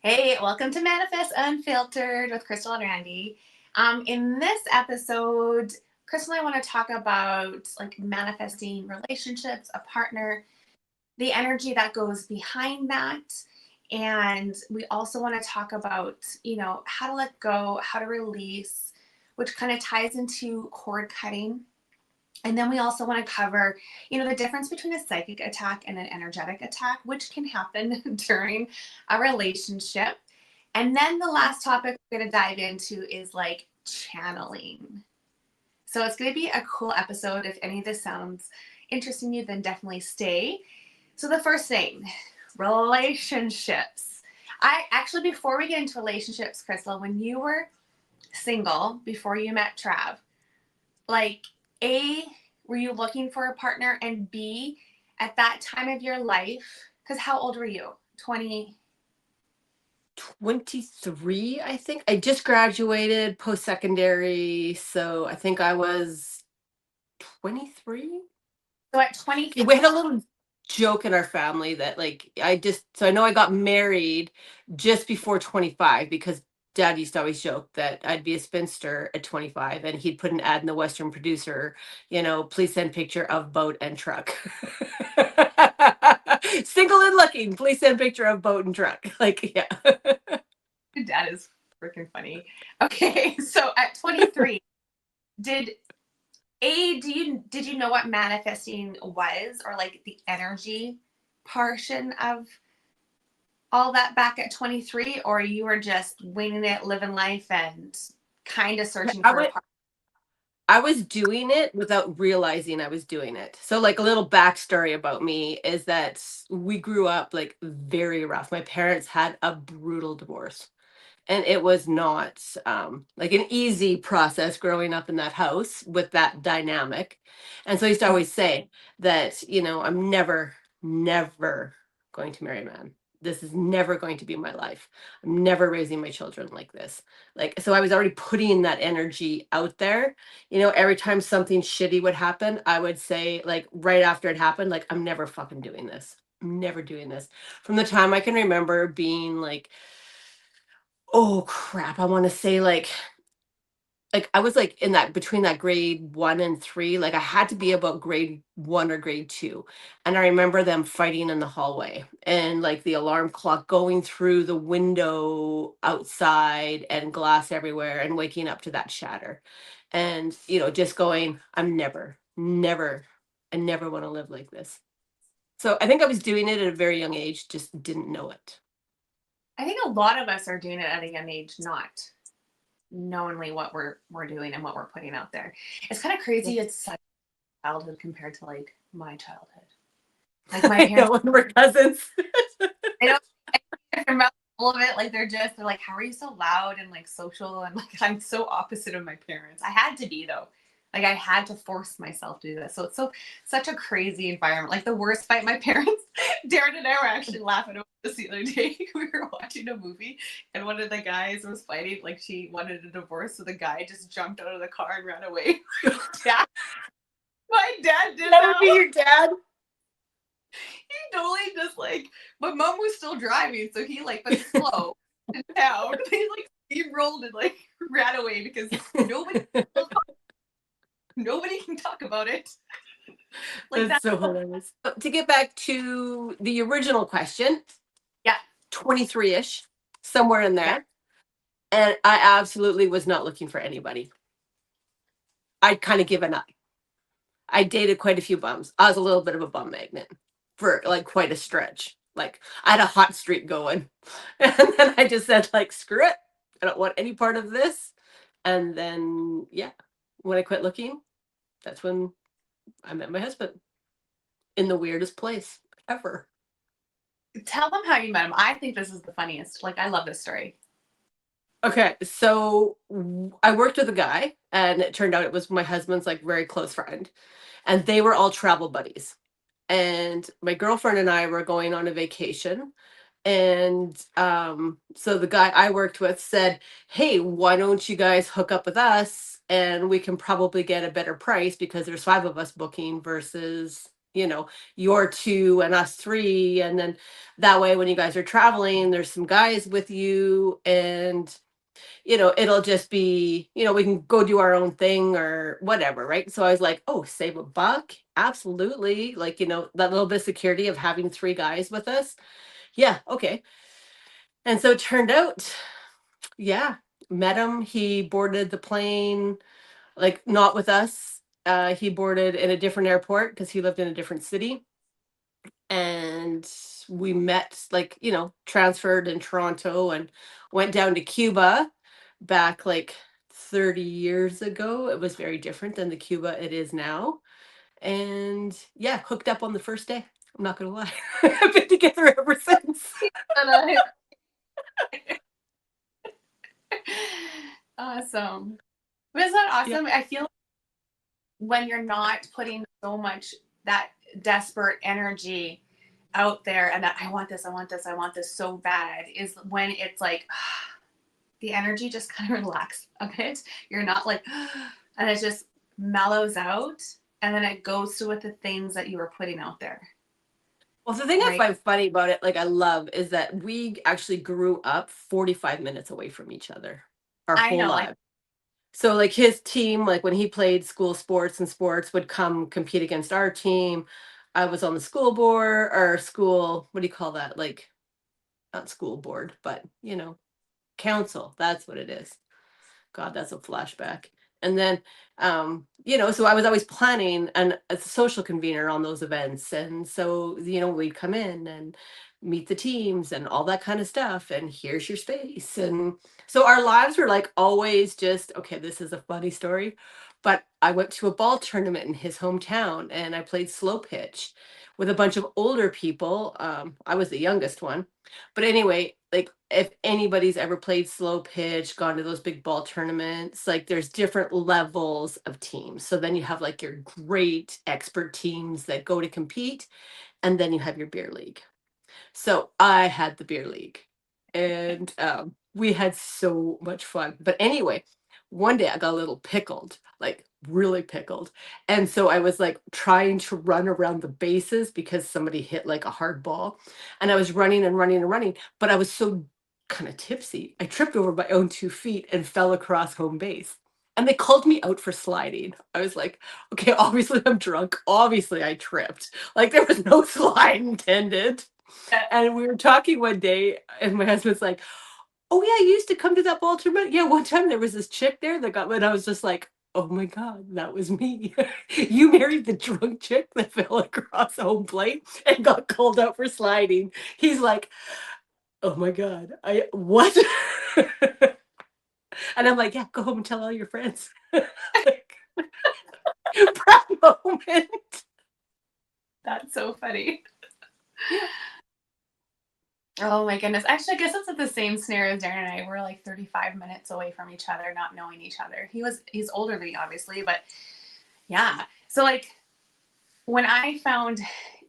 Hey, welcome to Manifest Unfiltered with Crystal and Randy. In this episode, Crystal and I want to talk about like manifesting relationships, a partner, the energy that goes behind that. And we also want to talk about, how to let go, how to release, which kind of ties into cord cutting. And then we also want to cover, the difference between a psychic attack and an energetic attack, which can happen during a relationship. And then the last topic we're going to dive into is like channeling. So it's going to be a cool episode. If any of this sounds interesting to you, then definitely stay. So the first thing, relationships. I actually, before we get into relationships, Crystal, when you were single, before you met Trav, like A, were you looking for a partner? And B, at that time of your life, because how old were you? 20. 23, I think. I just graduated post-secondary, so I think I was 23. So at 20. We had a little joke in our family that I know I got married just before 25 because dad used to always joke that I'd be a spinster at 25, and he'd put an ad in the Western Producer, please send picture of boat and truck. Single and looking, please send picture of boat and truck. Like, yeah. Dad is freaking funny. Okay, so at 23, did did you know what manifesting was, or like the energy portion of all that back at 23, or you were just winging it, living life, and kind of searching I for a went partner? I was doing it without realizing I was doing it. So, like, a little backstory about me is that we grew up like very rough. My parents had a brutal divorce, and it was not like an easy process growing up in that house with that dynamic. And so I used to always say that, I'm never going to marry a man. This is never going to be my life. I'm never raising my children like this. Like, so I was already putting that energy out there. Every time something shitty would happen, I would say, like, right after it happened, like, I'm never fucking doing this. I'm never doing this. From the time I can remember being like, oh crap, I want to say like I was like in that between that grade 1 and 3, like I had to be about grade 1 or grade 2. And I remember them fighting in the hallway, and like the alarm clock going through the window outside and glass everywhere, and waking up to that shatter. And just going, I'm never I never want to live like this. So I think I was doing it at a very young age, just didn't know it. I think a lot of us are doing it at a young age, not knowingly what we're doing and what we're putting out there. It's kind of crazy. It's such childhood compared to like my childhood. Like my I parents, know, when we're cousins. I don't their mouth full of it. Like they're like, how are you so loud and like social? And like I'm so opposite of my parents. I had to be though. Like I had to force myself to do this. So it's such a crazy environment. Like the worst fight my parents, Darren and I were actually laughing about this the other day. We were watching a movie and one of the guys was fighting, like she wanted a divorce, so the guy just jumped out of the car and ran away. Dad, my dad did That would that. be your dad. He totally just like my mom was still driving, so he like but slow in town. He like steamrolled and like ran away because nobody can talk about it. Like That's that. so hilarious. To get back to the original question, Yeah, 23-ish, somewhere in yeah. there. And I absolutely was not looking for anybody. I'd kind of given up. I dated quite a few bums. I was a little bit of a bum magnet for like quite a stretch. Like, I had a hot streak going. And then I just said, like, screw it. I don't want any part of this. And then, yeah, when I quit looking, that's when I met my husband in the weirdest place ever. Tell them how you met him. I think this is the funniest. Like I love this story. Okay, so I worked with a guy, and it turned out it was my husband's like very close friend, and they were all travel buddies. And my girlfriend and I were going on a vacation, and so the guy I worked with said, "Hey, why don't you guys hook up with us, and we can probably get a better price because there's 5 of us booking versus you know, you're two and us three. And then that way, when you guys are traveling, there's some guys with you, and it'll just be, we can go do our own thing or whatever, right? So I was like, oh, save a buck. Absolutely. Like, that little bit of security of having three guys with us. Yeah. Okay. And so it turned out, yeah, met him. He boarded the plane, like not with us. He boarded in a different airport because he lived in a different city. And we met, like, transferred in Toronto and went down to Cuba back like 30 years ago. It was very different than the Cuba it is now. And yeah, hooked up on the first day. I'm not gonna lie. I've been together ever since. Awesome. But isn't that Yeah. awesome? I feel like when you're not putting so much that desperate energy out there and that I want this, I want this, I want this so bad, is when it's like the energy just kind of relaxes a bit. You're not like, and it just mellows out, and then it goes to with the things that you were putting out there. Well, the thing I Right. find funny about it, like I love, is that we actually grew up 45 minutes away from each other our I whole know, like, lives. So like his team, like when he played school sports and sports, would come compete against our team. I was on the school board or school, what do you call that? Like not school board, but council. That's what it is. God, that's a flashback. And then, so I was always planning and a social convener on those events. And so, we'd come in and meet the teams and all that kind of stuff. And here's your space. And so our lives were like always just, okay, this is a funny story. But I went to a ball tournament in his hometown and I played slow pitch with a bunch of older people. I was the youngest one. But anyway, like if anybody's ever played slow pitch, gone to those big ball tournaments, like there's different levels of teams. So then you have like your great expert teams that go to compete, and then you have your beer league. So I had the beer league, and we had so much fun. But anyway, one day I got a little pickled, like really pickled. And so I was like trying to run around the bases because somebody hit like a hard ball. And I was running and running and running, but I was so kind of tipsy. I tripped over my own 2 feet and fell across home base. And they called me out for sliding. I was like, okay, obviously I'm drunk. Obviously I tripped. Like there was no slide intended. And we were talking one day, and my husband's like, "Oh yeah, you used to come to that ball tournament. Yeah, one time there was this chick there that got." And I was just like, "Oh my god, that was me." You married the drunk chick that fell across home plate and got called out for sliding. He's like, "Oh my god, I what?" And I'm like, "Yeah, go home and tell all your friends." Like, proud moment. that's so funny. Yeah. Oh my goodness. Actually, I guess it's at the same scenario as Darren and I. We're like 35 minutes away from each other, not knowing each other. He's older than me, obviously, but yeah. So like when I found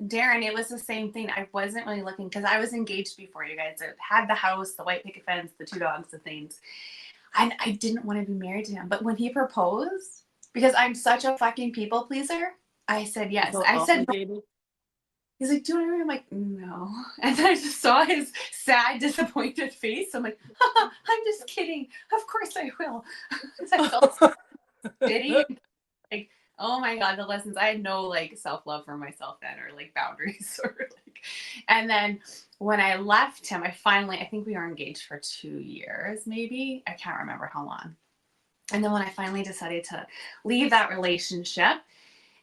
Darren, it was the same thing. I wasn't really looking because I was engaged before you guys. I had the house, the white picket fence, the two dogs, the things. And I didn't want to be married to him. But when he proposed, because I'm such a fucking people pleaser, I said yes. So I said no. obligated. He's like, do you want to marry? I'm like, no. And then I just saw his sad, disappointed face. I'm like, I'm just kidding. Of course I will. I felt shitty. Like, oh my God, the lessons. I had no like self love for myself then, or like boundaries, or like. And then when I left him, I think we were engaged for 2 years, maybe. I can't remember how long. And then when I finally decided to leave that relationship,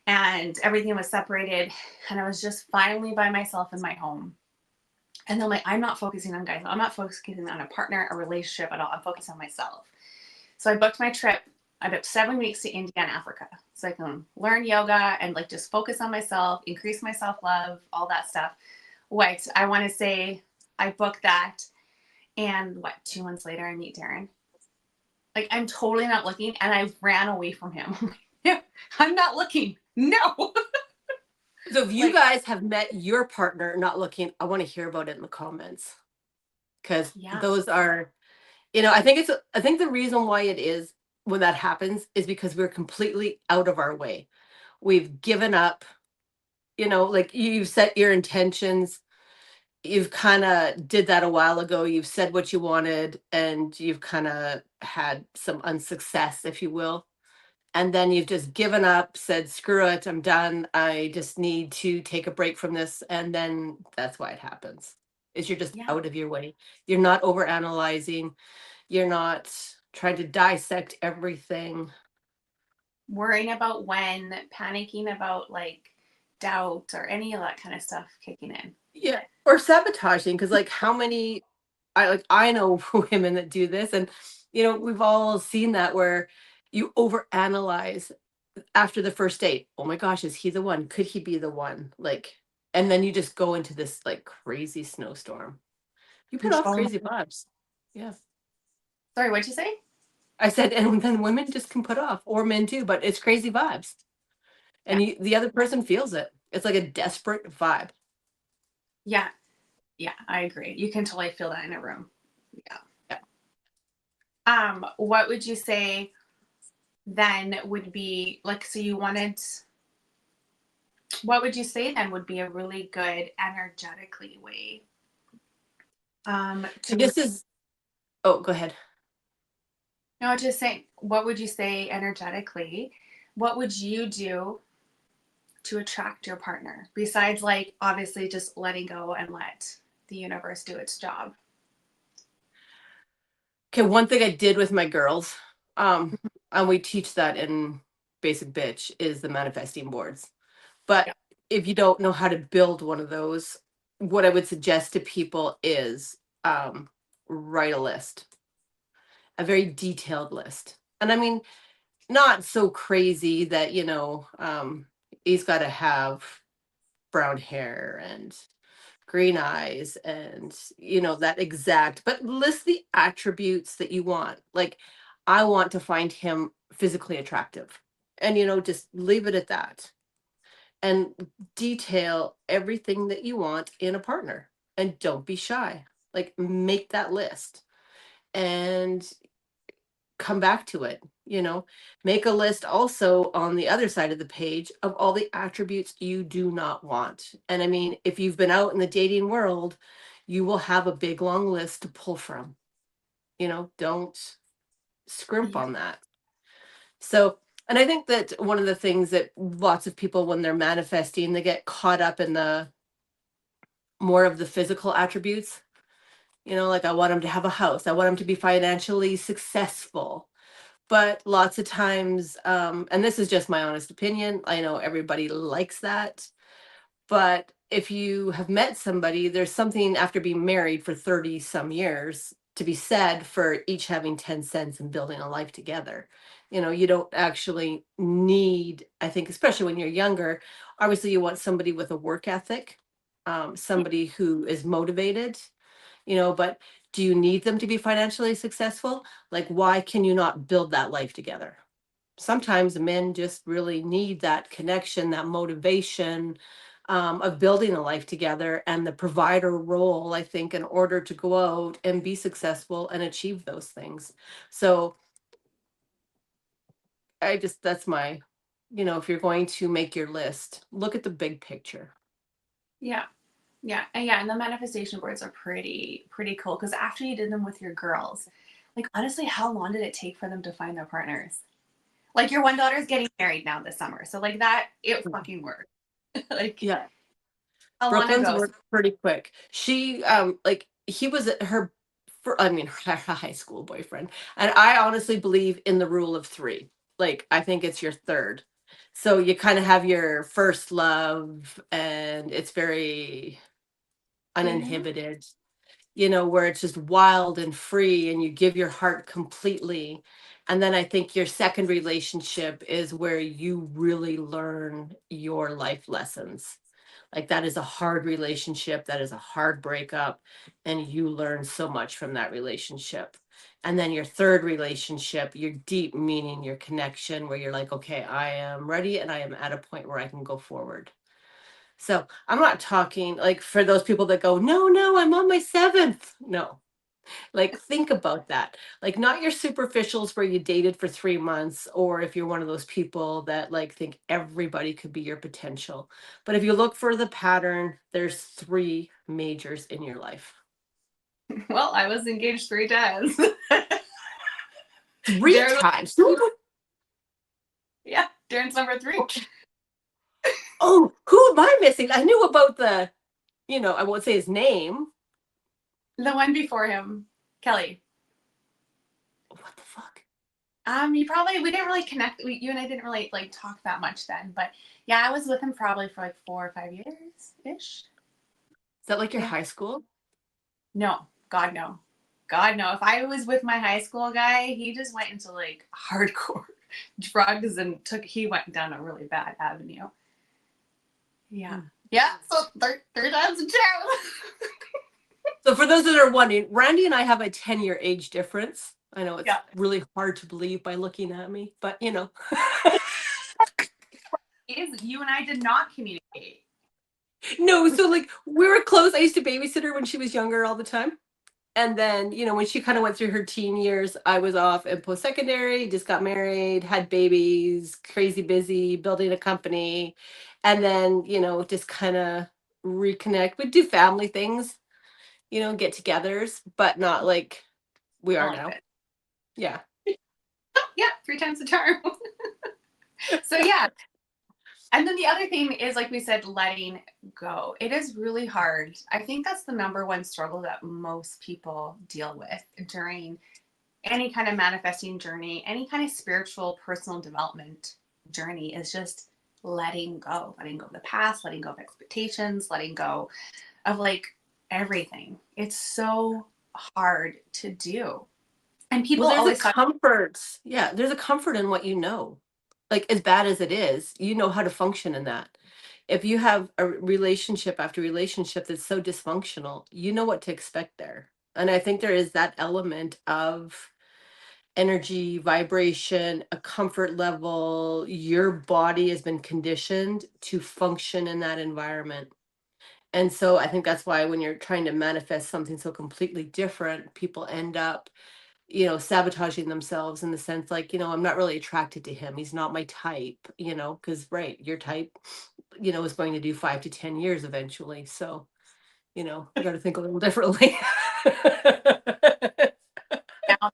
and everything was separated, and I was just finally by myself in my home. And then like, I'm not focusing on guys. I'm not focusing on a partner, a relationship at all. I'm focused on myself. So I booked my trip. I booked 7 weeks to India and Africa so I can learn yoga and like just focus on myself, increase my self-love, all that stuff. What I want to say, I booked that, and 2 months later I meet Darren. Like I'm totally not looking, and I ran away from him. I'm not looking. No. So if you Like, guys have met your partner not looking, I want to hear about it in the comments. Because yeah. those are, I think the reason why it is when that happens is because we're completely out of our way. We've given up, like you've set your intentions. You've kind of did that a while ago. You've said what you wanted and you've kind of had some unsuccess, if you will. And then you've just given up, said, screw it, I'm done. I just need to take a break from this. And then that's why it happens. Is you're just Yeah. out of your way. You're not over analyzing. You're not trying to dissect everything. Worrying about when, panicking about like doubt or any of that kind of stuff kicking in. Yeah. Or sabotaging. Cause like how many I know women that do this, and we've all seen that where you overanalyze after the first date. Oh my gosh, is he the one? Could he be the one? Like, and then you just go into this like crazy snowstorm. You put off Control. crazy vibes. Yeah. Sorry, what'd you say? I said, and then women just can put off, or men too, but it's crazy vibes. Yeah. And the other person feels it. It's like a desperate vibe. Yeah. Yeah, I agree. You can totally feel that in a room. Yeah. Yeah. What would you say then would be like, so you wanted, what would you say then would be a really good energetically way So to, this is, oh, go ahead. no, just saying, what would you say energetically? What would you do to attract your partner besides like obviously just letting go and let the universe do its job? Okay, one thing I did with my girls, and we teach that in Basic Bitch, is the manifesting boards. But Yeah. if you don't know how to build one of those, what I would suggest to people is write a list, a very detailed list. And I mean, not so crazy that, he's got to have brown hair and green eyes and that exact, but list the attributes that you want. Like, I want to find him physically attractive, and just leave it at that, and detail everything that you want in a partner, and don't be shy. Like, make that list and come back to it. Make a list also on the other side of the page of all the attributes you do not want. And I mean, if you've been out in the dating world, you will have a big long list to pull from. Don't scrimp Yeah. on that. So, and I think that one of the things that lots of people, when they're manifesting, they get caught up in the more of the physical attributes. Like, I want him to have a house, I want him to be financially successful. But lots of times, and this is just my honest opinion, I know everybody likes that. But if you have met somebody, there's something after being married for 30 some years to be said for each having 10 cents and building a life together. You don't actually need, I think, especially when you're younger, obviously you want somebody with a work ethic, somebody who is motivated, but do you need them to be financially successful? Like, why can you not build that life together? Sometimes men just really need that connection, that motivation, of building a life together, and the provider role, I think, in order to go out and be successful and achieve those things. So that's my, if you're going to make your list, look at the big picture. Yeah. Yeah. And yeah, and the manifestation boards are pretty cool because after you did them with your girls, like honestly, how long did it take for them to find their partners? Like your one daughter's getting married now this summer. So like that, it fucking worked. Like Yeah. how long Brooklyn's ago? worked pretty quick. She like he was her I mean, her high school boyfriend. And I honestly believe in the rule of three. Like, I think it's your third. So you kind of have your first love, and it's very Mhm. uninhibited, where it's just wild and free and you give your heart completely. And then I think your second relationship is where you really learn your life lessons. Like, that is a hard relationship, that is a hard breakup, and you learn so much from that relationship. And then your third relationship, your deep meaning, your connection, where you're like, okay, I am ready and I am at a point where I can go forward. So I'm not talking like for those people that go, no, I'm on my seventh. No, Like, think about that. Like, not your superficials where you dated for 3 months, or if you're one of those people that like think everybody could be your potential. But if you look for the pattern, there's three majors in your life. Well, I was engaged 3 times. Three Darren, times. yeah, Darren's number 3. Oh, who am I missing? I knew about the, I won't say his name. The one before him, Kelly. What the fuck? We didn't really connect. You and I didn't really like talk that much then, but yeah, I was with him probably for like 4 or 5 years ish. Is that like your Yeah. high school? No, God no, God no. If I was with my high school guy, he just went into like hardcore drugs and he went down a really bad avenue. Yeah, yeah. So third time's a charm. So for those that are wondering, Randy and I have a 10-year age difference. I know it's Yeah. really hard to believe by looking at me, but You and I did not communicate. No, so like we were close. I used to babysit her when she was younger all the time. And then, when she kind of went through her teen years, I was off in post-secondary, just got married, had babies, crazy busy, building a company. And then, just kind of reconnect. We'd do family things, get-togethers, but not like we I are like now. it. Yeah. Yeah, 3 times the charm. So yeah. And then the other thing is, like we said, letting go. It is really hard. I think that's the number one struggle that most people deal with during any kind of manifesting journey, any kind of spiritual personal development journey, is just letting go of the past, letting go of expectations, letting go of like everything. It's so hard to do. And people Well, there's a always talk. comfort. Yeah, there's a comfort in what you know. Like, as bad as it is, you know how to function in that. If you have a relationship after relationship that's so dysfunctional, you know what to expect there. And I think there is that element of energy, vibration, a comfort level. Your body has been conditioned to function in that environment. And so I think that's why when you're trying to manifest something so completely different, people end up sabotaging themselves in the sense like, I'm not really attracted to him. He's not my type, because right, your type, is going to do 5 to 10 years eventually. So, you got to think a little differently. Now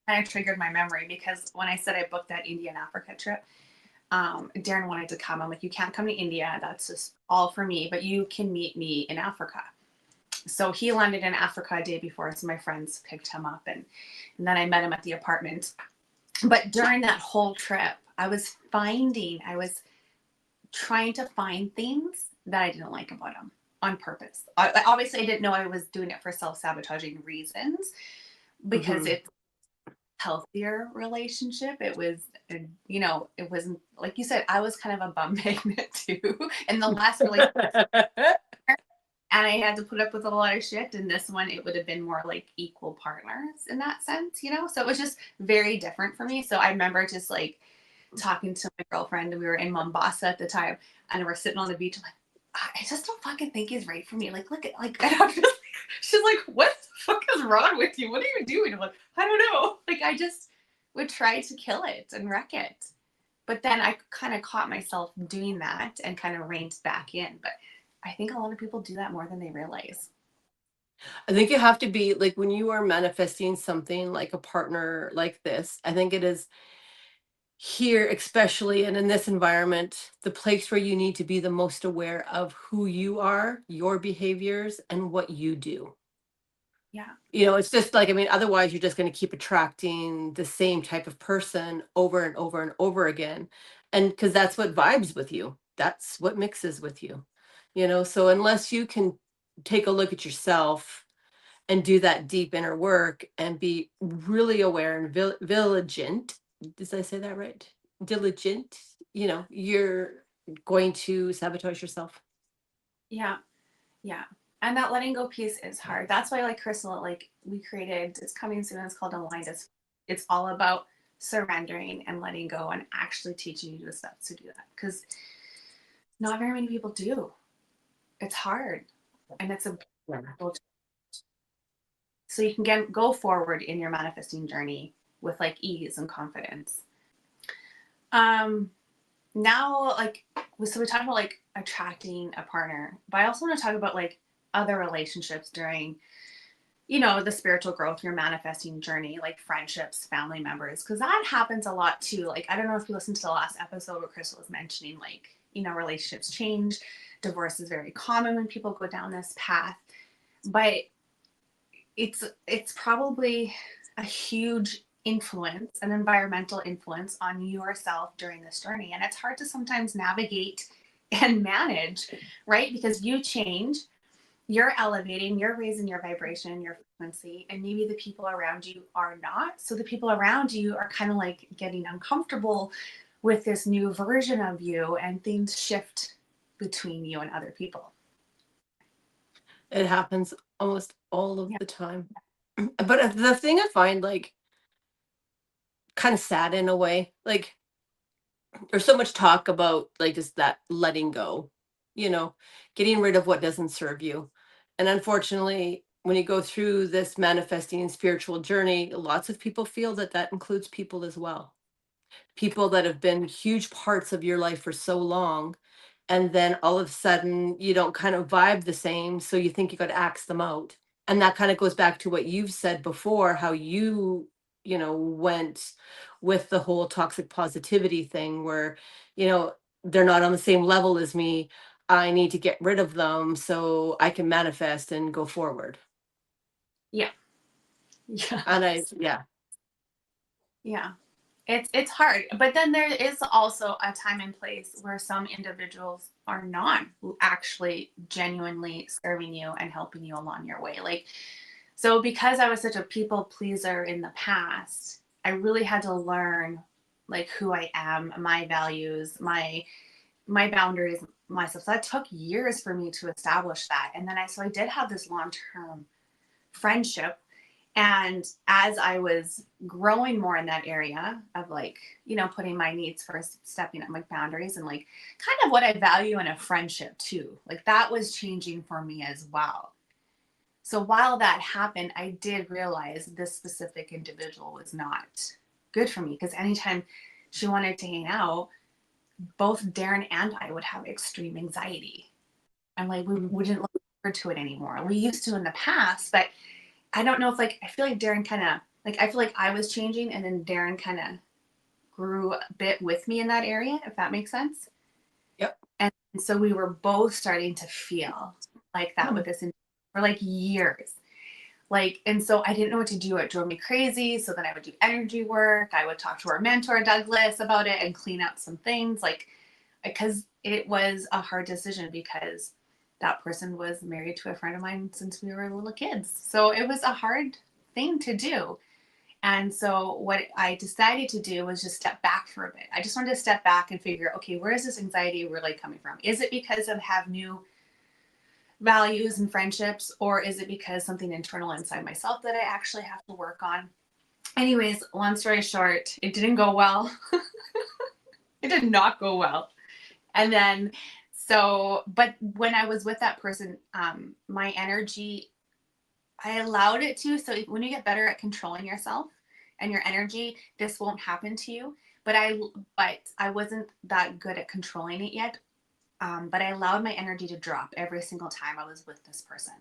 kind of triggered my memory because when I said I booked that India and Africa trip, Darren wanted to come. I'm like, you can't come to India. That's just all for me, but you can meet me in Africa. So he landed in Africa a day before. So my friends picked him up and then I met him at the apartment. But during that whole trip, I was trying to find things that I didn't like about him on purpose. Obviously, I didn't know I was doing it for self-sabotaging reasons because Mhm. it's a healthier relationship. It was, it wasn't like you said. I was kind of a bum magnet too in the last relationship, and I had to put up with a lot of shit. In this one, it would have been more like equal partners in that sense. So it was just very different for me. So I remember just like talking to my girlfriend, and we were in Mombasa at the time, and we're sitting on the beach. I'm like, I just don't fucking think he's right for me. Like, look at and I'm just like, she's like, what the fuck is wrong with you? What are you doing? I'm like, I don't know. Like, I just would try to kill it and wreck it. But then I kind of caught myself doing that and kind of reined back in. But I think a lot of people do that more than they realize. I think you have to be like when you are manifesting something like a partner like this, I think it is here, especially and in this environment, the place where you need to be the most aware of who you are, your behaviors, and what you do. Yeah. It's just like, I mean, otherwise you're just going to keep attracting the same type of person over and over and over again. And because that's what vibes with you, that's what mixes with you. So unless you can take a look at yourself and do that deep inner work and be really aware and vigilant. Did I say that right? Diligent. You're going to sabotage yourself. Yeah. Yeah. And that letting go piece is hard. That's why, like Crystal, like we created, it's coming soon. It's called Aligned. It's all about surrendering and letting go and actually teaching you the steps to do that. Because not very many people do. It's hard. And it's a Yeah. so you can go forward in your manifesting journey with like ease and confidence. Now, like, so we talked about like attracting a partner, but I also want to talk about like other relationships during, the spiritual growth, your manifesting journey, like friendships, family members, because that happens a lot too. Like, I don't know if you listened to the last episode where Crystal was mentioning, like, relationships change. Divorce is very common when people go down this path, but it's probably a huge influence, an environmental influence on yourself during this journey. And it's hard to sometimes navigate and manage, right? Because you change, you're elevating, you're raising your vibration, your frequency, and maybe the people around you are not. So the people around you are kind of like getting uncomfortable with this new version of you, and things shift between you and other people. It happens almost all of Yeah. the time. But the thing I find like kind of sad in a way, like there's so much talk about like just that letting go, you know, getting rid of what doesn't serve you. And unfortunately, when you go through this manifesting and spiritual journey, lots of people feel that that includes people as well. People that have been huge parts of your life for so long, and then all of a sudden you don't kind of vibe the same, so you think you got to axe them out. And that kind of goes back to what you've said before, how went with the whole toxic positivity thing where, they're not on the same level as me. I need to get rid of them so I can manifest and go forward. Yeah. Yeah. And yeah. Yeah. It's hard, but then there is also a time and place where some individuals are not actually genuinely serving you and helping you along your way. Like, so because I was such a people pleaser in the past, I really had to learn like who I am, my values, my boundaries, myself. So that took years for me to establish that. And then I did have this long-term friendship. And as I was growing more in that area of like, putting my needs first, stepping up my boundaries, and like kind of what I value in a friendship too, like that was changing for me as well. So while that happened, I did realize this specific individual was not good for me, because anytime she wanted to hang out, both Darren and I would have extreme anxiety. I'm like, we wouldn't look forward to it anymore. We used to in the past, but I don't know if like, I feel like Darren kind of like, I feel like I was changing, and then Darren kind of grew a bit with me in that area, if that makes sense. Yep. And so we were both starting to feel like that with this for like years. Like, and so I didn't know what to do. It drove me crazy. So then I would do energy work. I would talk to our mentor, Douglas, about it and clean up some things, like, because it was a hard decision, because that person was married to a friend of mine since we were little kids. So it was a hard thing to do. And so what I decided to do was just step back for a bit. I just wanted to step back and figure, okay, where is this anxiety really coming from? Is it because I have new values and friendships, or is it because something internal inside myself that I actually have to work on? Anyways, long story short, it didn't go well. It did not go well. And then, but when I was with that person, my energy, I allowed it to. So when you get better at controlling yourself and your energy, this won't happen to you. But I wasn't that good at controlling it yet. But I allowed my energy to drop every single time I was with this person.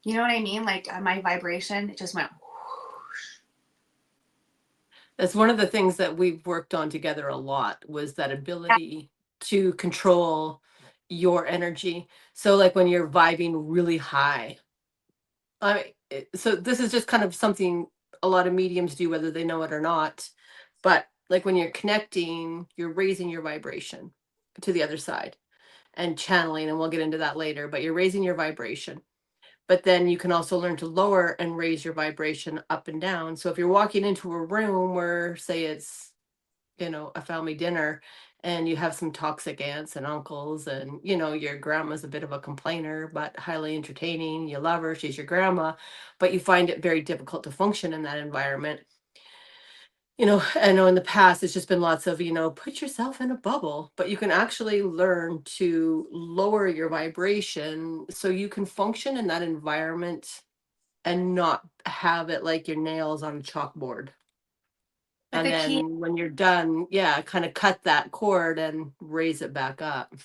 You know what I mean? Like my vibration, it just went whoosh. That's one of the things that we've worked on together a lot, was that ability to control your energy. So like when you're vibing really high, so this is just kind of something a lot of mediums do, whether they know it or not. But like when you're connecting, you're raising your vibration to the other side and channeling, and we'll get into that later, but you're raising your vibration. But then you can also learn to lower and raise your vibration up and down. So if you're walking into a room where, say, it's, a family dinner, and you have some toxic aunts and uncles, and, your grandma's a bit of a complainer, but highly entertaining, you love her, she's your grandma, but you find it very difficult to function in that environment. I know in the past it's just been lots of, put yourself in a bubble, but you can actually learn to lower your vibration so you can function in that environment and not have it like your nails on a chalkboard. But And the key, then when you're done, yeah, kind of cut that cord and raise it back up.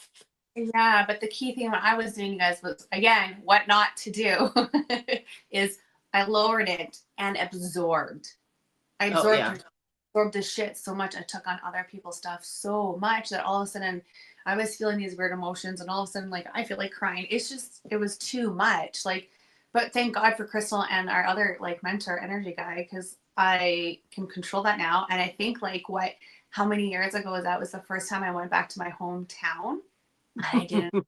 yeah, but the key thing when I was doing, you guys, was again, what not to do is I lowered it and absorbed. I Oh yeah. absorbed the shit so much. I took on other people's stuff so much that all of a sudden I was feeling these weird emotions, and all of a sudden, like, I feel like crying. It's just, it was too much. Like, but thank God for Crystal and our other like mentor energy guy, because I can control that now. And I think like how many years ago was that? Was the first time I went back to my hometown. I didn't,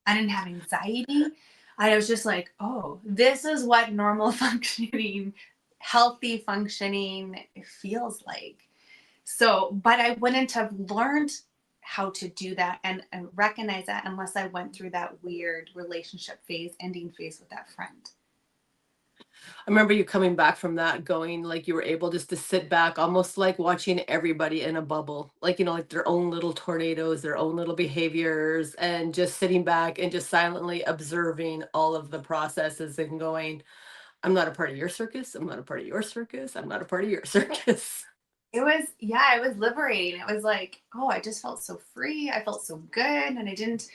I didn't have anxiety. I was just like, oh, this is what normal functioning, healthy functioning feels like. So, but I wouldn't have learned how to do that and recognize that unless I went through that weird relationship phase, ending phase with that friend. I remember you coming back from that going like you were able just to sit back, almost like watching everybody in a bubble, like, like their own little tornadoes, their own little behaviors, and just sitting back and just silently observing all of the processes and going, I'm not a part of your circus. I'm not a part of your circus. I'm not a part of your circus. It was, yeah, it was liberating. It was like, oh, I just felt so free. I felt so good. And I didn't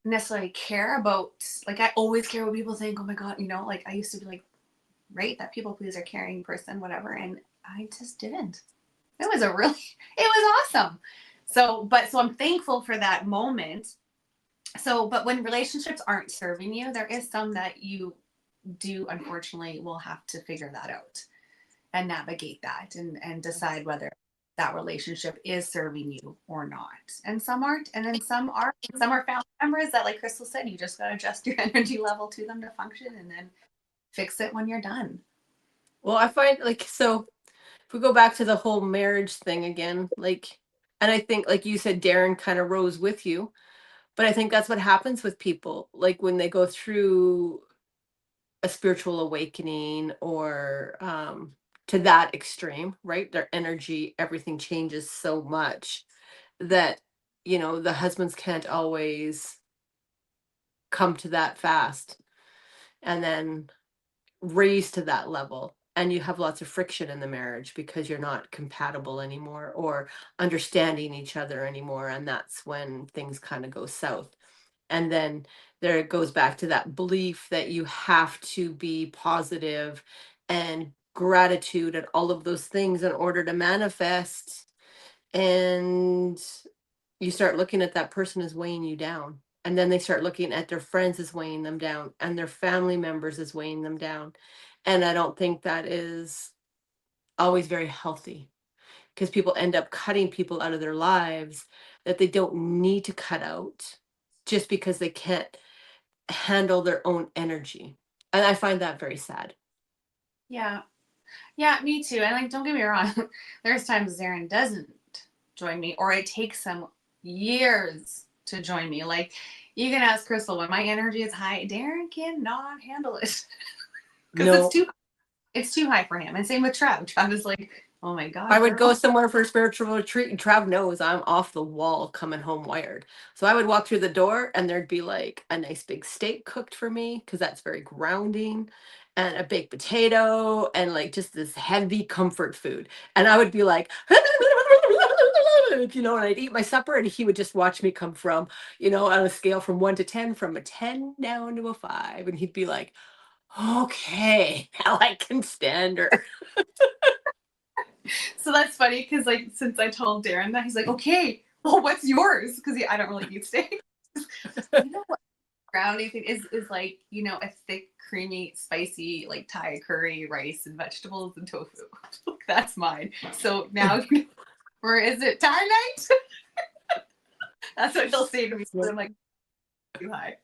necessarily care about, like, I always care what people think. Oh my God, like I used to be like, right, that people pleaser, caring person, whatever. And I just didn't. It was it was awesome. So I'm thankful for that moment. So, but when relationships aren't serving you, there is some that you do, unfortunately, will have to figure that out and navigate that and decide whether that relationship is serving you or not. And some aren't. And then some are. Some are family members that, like Crystal said, you just got to adjust your energy level to them to function and then fix it when you're done. Well, I find like, so if we go back to the whole marriage thing again, like, and I think, like you said, Darren kind of rose with you, but I think that's what happens with people, like when they go through a spiritual awakening or to that extreme, right? Their energy, everything changes so much that, the husbands can't always come to that fast and then raise to that level. And you have lots of friction in the marriage because you're not compatible anymore or understanding each other anymore. And that's when things kind of go south. And then there it goes back to that belief that you have to be positive and gratitude and all of those things in order to manifest. And you start looking at that person as weighing you down. And then they start looking at their friends as weighing them down and their family members as weighing them down. And I don't think that is always very healthy because people end up cutting people out of their lives that they don't need to cut out just because they can't handle their own energy. And I find that very sad. Yeah. Yeah, me too. And like, don't get me wrong. There's times Zarin doesn't join me, or it takes him years to join me. Like, you can ask Crystal when my energy is high. Darren cannot handle it because No, it's too high for him. And same with Trav. Trav is like, oh my I God, would girl. go somewhere for a spiritual retreat, and Trav knows I'm off the wall coming home wired. So I would walk through the door and there'd be like a nice big steak cooked for me because that's very grounding, and a baked potato and like just this heavy comfort food. And I would be like, and I'd eat my supper and he would just watch me come from, on a scale from 1 to 10, from a 10 down to a 5. And he'd be like, okay, now I can stand her. So that's funny because, like, since I told Darren that, he's like, okay, well, what's yours? Because I don't really eat steak. What grounding thing is like, a thick, creamy, spicy, like Thai curry, rice, and vegetables and tofu. That's mine. So now, or is it Thai night? That's what he'll say to me. So I'm like, too high.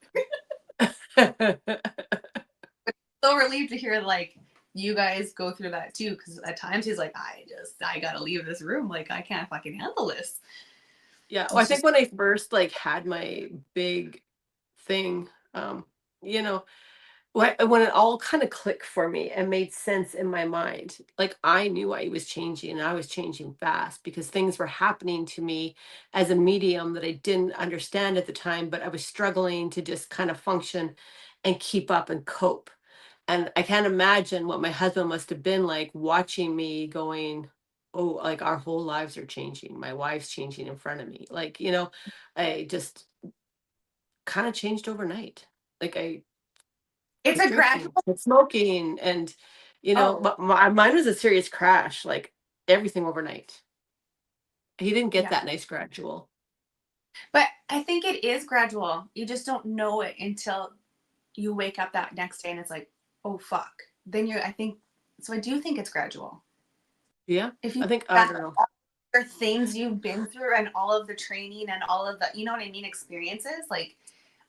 So relieved to hear like you guys go through that too, because at times he's like, I gotta leave this room. Like, I can't fucking handle this. Yeah, well, I It's think just, when I first like had my big thing, you know, when it all kind of clicked for me and made sense in my mind, like I knew I was changing and I was changing fast because things were happening to me as a medium that I didn't understand at the time, but I was struggling to just kind of function. and keep up and cope. And I can't imagine what my husband must have been like watching me going, oh, like our whole lives are changing. My wife's changing in front of me. Like, I just kind of changed overnight. Like I It's quit a drinking, gradual. quit smoking, and Oh, but mine was a serious crash, like everything overnight. He didn't get yeah. that nice gradual. But I think it is gradual. You just don't know it until you wake up that next day and it's like, oh fuck. Then you're, I think, so I do think it's gradual. Yeah, If you I think I back don't know. all the things you've been through and all of the training and all of the, you know what I mean, experiences, like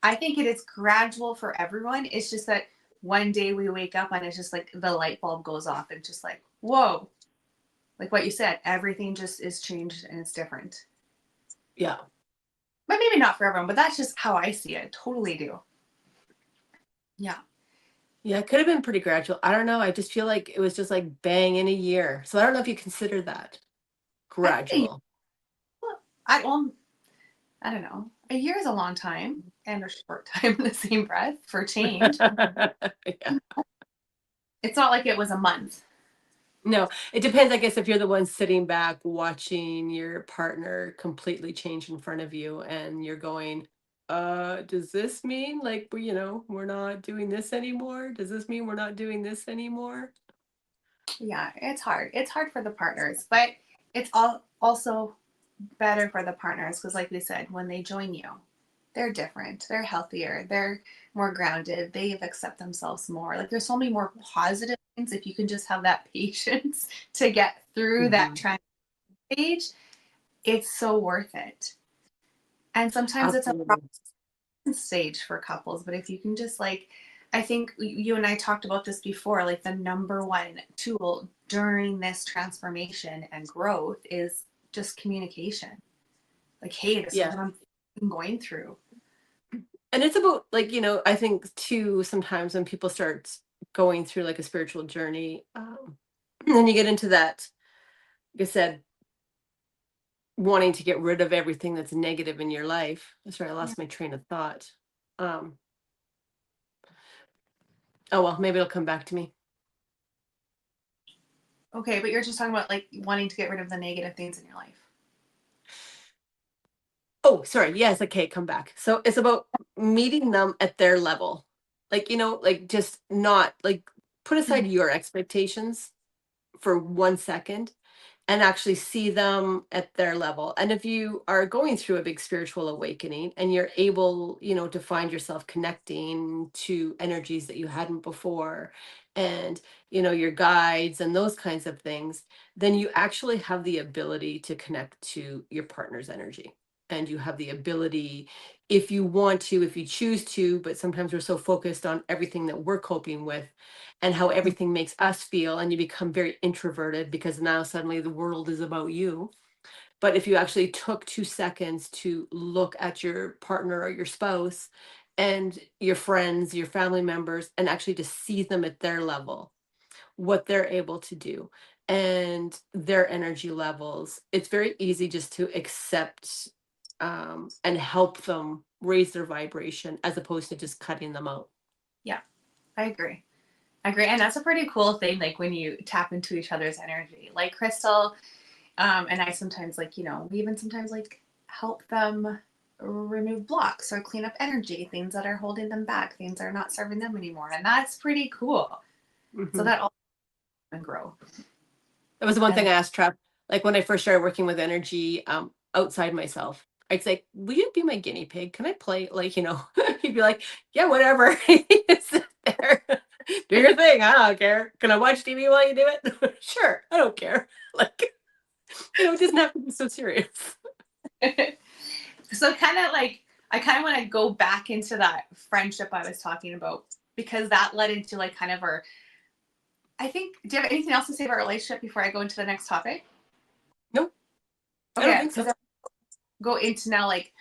I think it is gradual for everyone. It's just that one day we wake up and it's just like the light bulb goes off and just like, whoa, like what you said, everything just is changed and it's different. Yeah. But maybe not for everyone, but that's just how I see it. Totally do. Yeah. Yeah, it could have been pretty gradual. I don't know. I just feel like it was just like bang in a year. So I don't know if you consider that I think gradual. well, I don't know. A year is a long time and a short time in the same breath for change. Yeah. It's not like it was a month. No, it depends, I guess, if you're the one sitting back watching your partner completely change in front of you and you're going, does this mean like we're not doing this anymore? Does this mean we're not doing this anymore? Yeah, it's hard. It's hard for the partners, but it's also better for the partners because, like we said, when they join you, they're different. They're healthier. They're more grounded. They accept themselves more. Like there's so many more positive things if you can just have that patience to get through that Hmm. transition stage. It's so worth it. And sometimes it's a Absolutely. stage for couples, but if you can just like, I think you and I talked about this before, like the number one tool during this transformation and growth is just communication. Like, hey, this is Yeah. what I'm going through. And it's about like, I think too, sometimes when people start going through like a spiritual journey, and then you get into that, like I said, wanting to get rid of everything that's negative in your life. Sorry, I Yeah. lost my train of thought. Um, oh well, maybe it'll come back to me. Okay, but you're just talking about like wanting to get rid of the negative things in your life. Oh, sorry. Yes, okay, come back. So it's about meeting them at their level. Like, like just not like put Mhm. aside your expectations for 1 second and actually see them at their level. And if you are going through a big spiritual awakening and you're able, to find yourself connecting to energies that you hadn't before and, your guides and those kinds of things, then you actually have the ability to connect to your partner's energy. And you have the ability, if you want to, if you choose to, but sometimes we're so focused on everything that we're coping with and how everything makes us feel, and you become very introverted because now suddenly the world is about you. But if you actually took 2 seconds to look at your partner or your spouse and your friends, your family members, and actually to see them at their level, what they're able to do and their energy levels, it's very easy just to accept, and help them raise their vibration as opposed to just cutting them out. Yeah, I agree. I agree. And that's a pretty cool thing, like when you tap into each other's energy. Like Crystal, and I sometimes like, we even sometimes like help them remove blocks or clean up energy, things that are holding them back, things that are not serving them anymore. And that's pretty cool. So Mhm. that all can grow. That was the one thing And I asked Trap, like when I first started working with energy, outside myself. I'd say, "Will you be my guinea pig? Can I play?" Like, he'd be like, "Yeah, whatever." He'd sit there, do your thing. I don't care. Can I watch TV while you do it? Sure, I don't care. Like, it doesn't have to be so serious. so kind of like, I kind of want to go back into that friendship I was talking about because that led into like kind of our, I think, do you have anything else to say about relationship before I go into the next topic? No, I don't Okay, think because so. I go into now like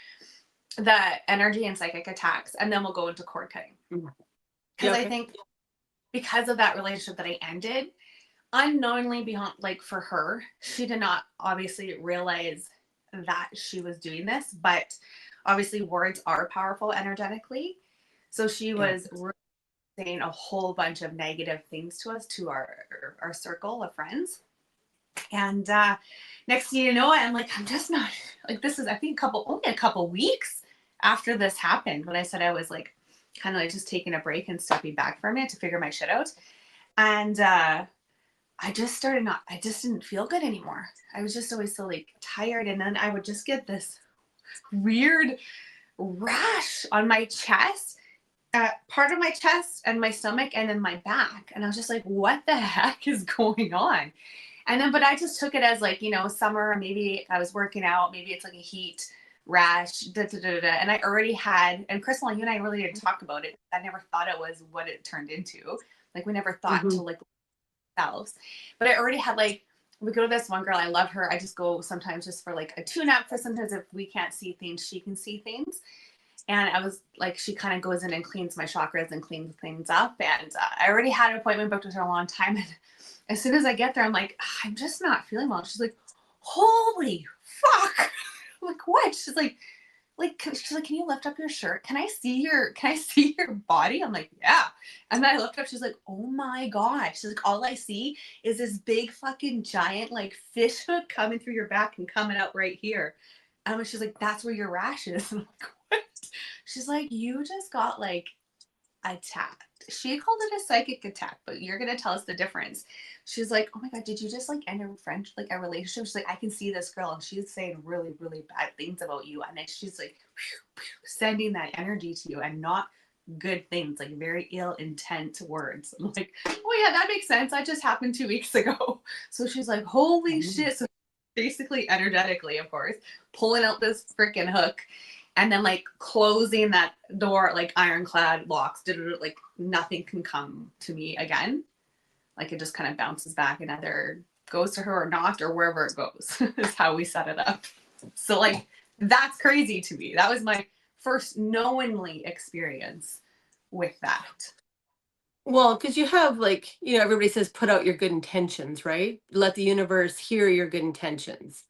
the energy and psychic attacks, and then we'll go into cord cutting. Mm. Because Yeah, I okay. think because of that relationship that I ended, unknowingly beyond like for her, she did not obviously realize that she was doing this, but obviously words are powerful energetically. So she Yeah. was saying a whole bunch of negative things to us, to our circle of friends. And next thing you know, I'm like, I'm just not like, this is, I think, only a couple weeks after this happened, when I said I was like kind of like just taking a break and stepping back for a minute to figure my shit out. And I just started not, I just didn't feel good anymore. I was just always so like tired. And then I would just get this weird rash on my chest, part of my chest and my stomach and then my back. And I was just like, what the heck is going on? And then, but I just took it as like, summer, maybe I was working out, maybe it's like a heat rash, da, da, da, da. And I already had, and Crystal, you and I really didn't talk about it. I never thought it was what it turned into. Like we never thought Hmm. to like ourselves, but I already had like, we go to this one girl, I love her. I just go sometimes just for like a tune up, for sometimes if we can't see things, she can see things. And I was like, she kind of goes in and cleans my chakras and cleans things up. And I already had an appointment booked with her a long time. And as soon as I get there, I'm like, I'm just not feeling well. She's like, holy fuck. I'm like, what? She's like, can you lift up your shirt? Can I see your body? I'm like, yeah. And then I looked up, she's like, oh my God. She's like, all I see is this big fucking giant like fish hook coming through your back and coming out right here. And she's like, that's where your rash is. And I'm like, what? She's like, you just got like attacked. She called it a psychic attack, but you're gonna tell us the difference. She's like, oh my God, did you just like end a friend, like a relationship? She's like, I can see this girl and she's saying really, really bad things about you. And then she's like sending that energy to you and not good things, like very ill intent words. I'm like, oh yeah, that makes sense. That just happened 2 weeks ago. So she's like, holy shit. So basically energetically, of course, pulling out this freaking hook and then like closing that door like ironclad locks, like nothing can come to me again. Like it just kind of bounces back and either goes to her or not, or wherever it goes is how we set it up. So like that's crazy to me. That was my first knowingly experience with that. Well, because you have like, everybody says put out your good intentions, right? Let the universe hear your good intentions.